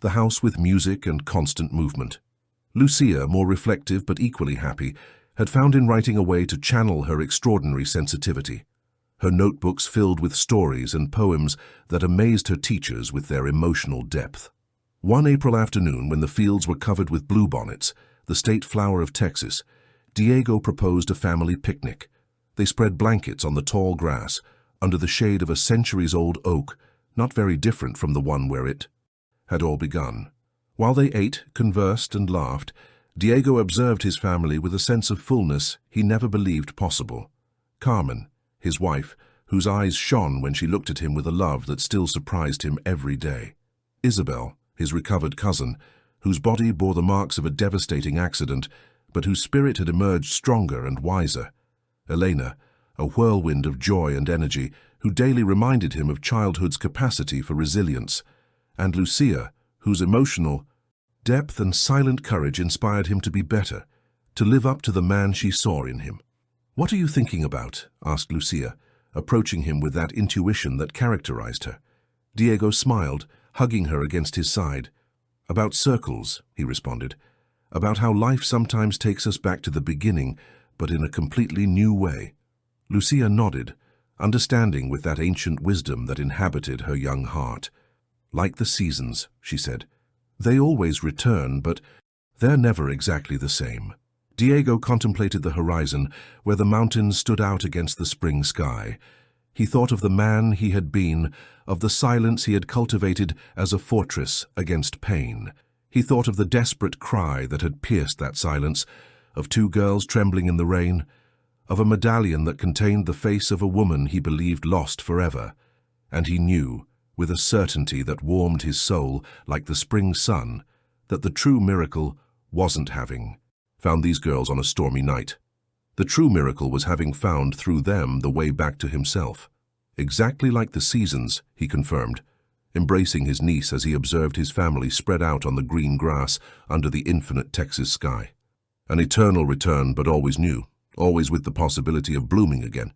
the house with music and constant movement. Lucia, more reflective but equally happy, had found in writing a way to channel her extraordinary sensitivity. Her notebooks filled with stories and poems that amazed her teachers with their emotional depth. One April afternoon, when the fields were covered with bluebonnets, the state flower of Texas, Diego proposed a family picnic. They spread blankets on the tall grass, under the shade of a centuries-old oak, not very different from the one where it had all begun. While they ate, conversed, and laughed, Diego observed his family with a sense of fullness he never believed possible. Carmen, his wife, whose eyes shone when she looked at him with a love that still surprised him every day. Isabel, his recovered cousin, whose body bore the marks of a devastating accident, but whose spirit had emerged stronger and wiser. Elena, a whirlwind of joy and energy, who daily reminded him of childhood's capacity for resilience. And Lucia, whose emotional depth and silent courage inspired him to be better, to live up to the man she saw in him. "What are you thinking about?" asked Lucia, approaching him with that intuition that characterized her. Diego smiled, hugging her against his side. "About circles," he responded. "About how life sometimes takes us back to the beginning, but in a completely new way." Lucia nodded, understanding with that ancient wisdom that inhabited her young heart. "Like the seasons," she said. "They always return, but they're never exactly the same." Diego contemplated the horizon, where the mountains stood out against the spring sky. He thought of the man he had been, of the silence he had cultivated as a fortress against pain. He thought of the desperate cry that had pierced that silence, of two girls trembling in the rain, of a medallion that contained the face of a woman he believed lost forever. And he knew, with a certainty that warmed his soul like the spring sun, that the true miracle wasn't having found these girls on a stormy night. The true miracle was having found through them the way back to himself. "Exactly like the seasons," he confirmed, embracing his niece as he observed his family spread out on the green grass under the infinite Texas sky. An eternal return, but always new, always with the possibility of blooming again.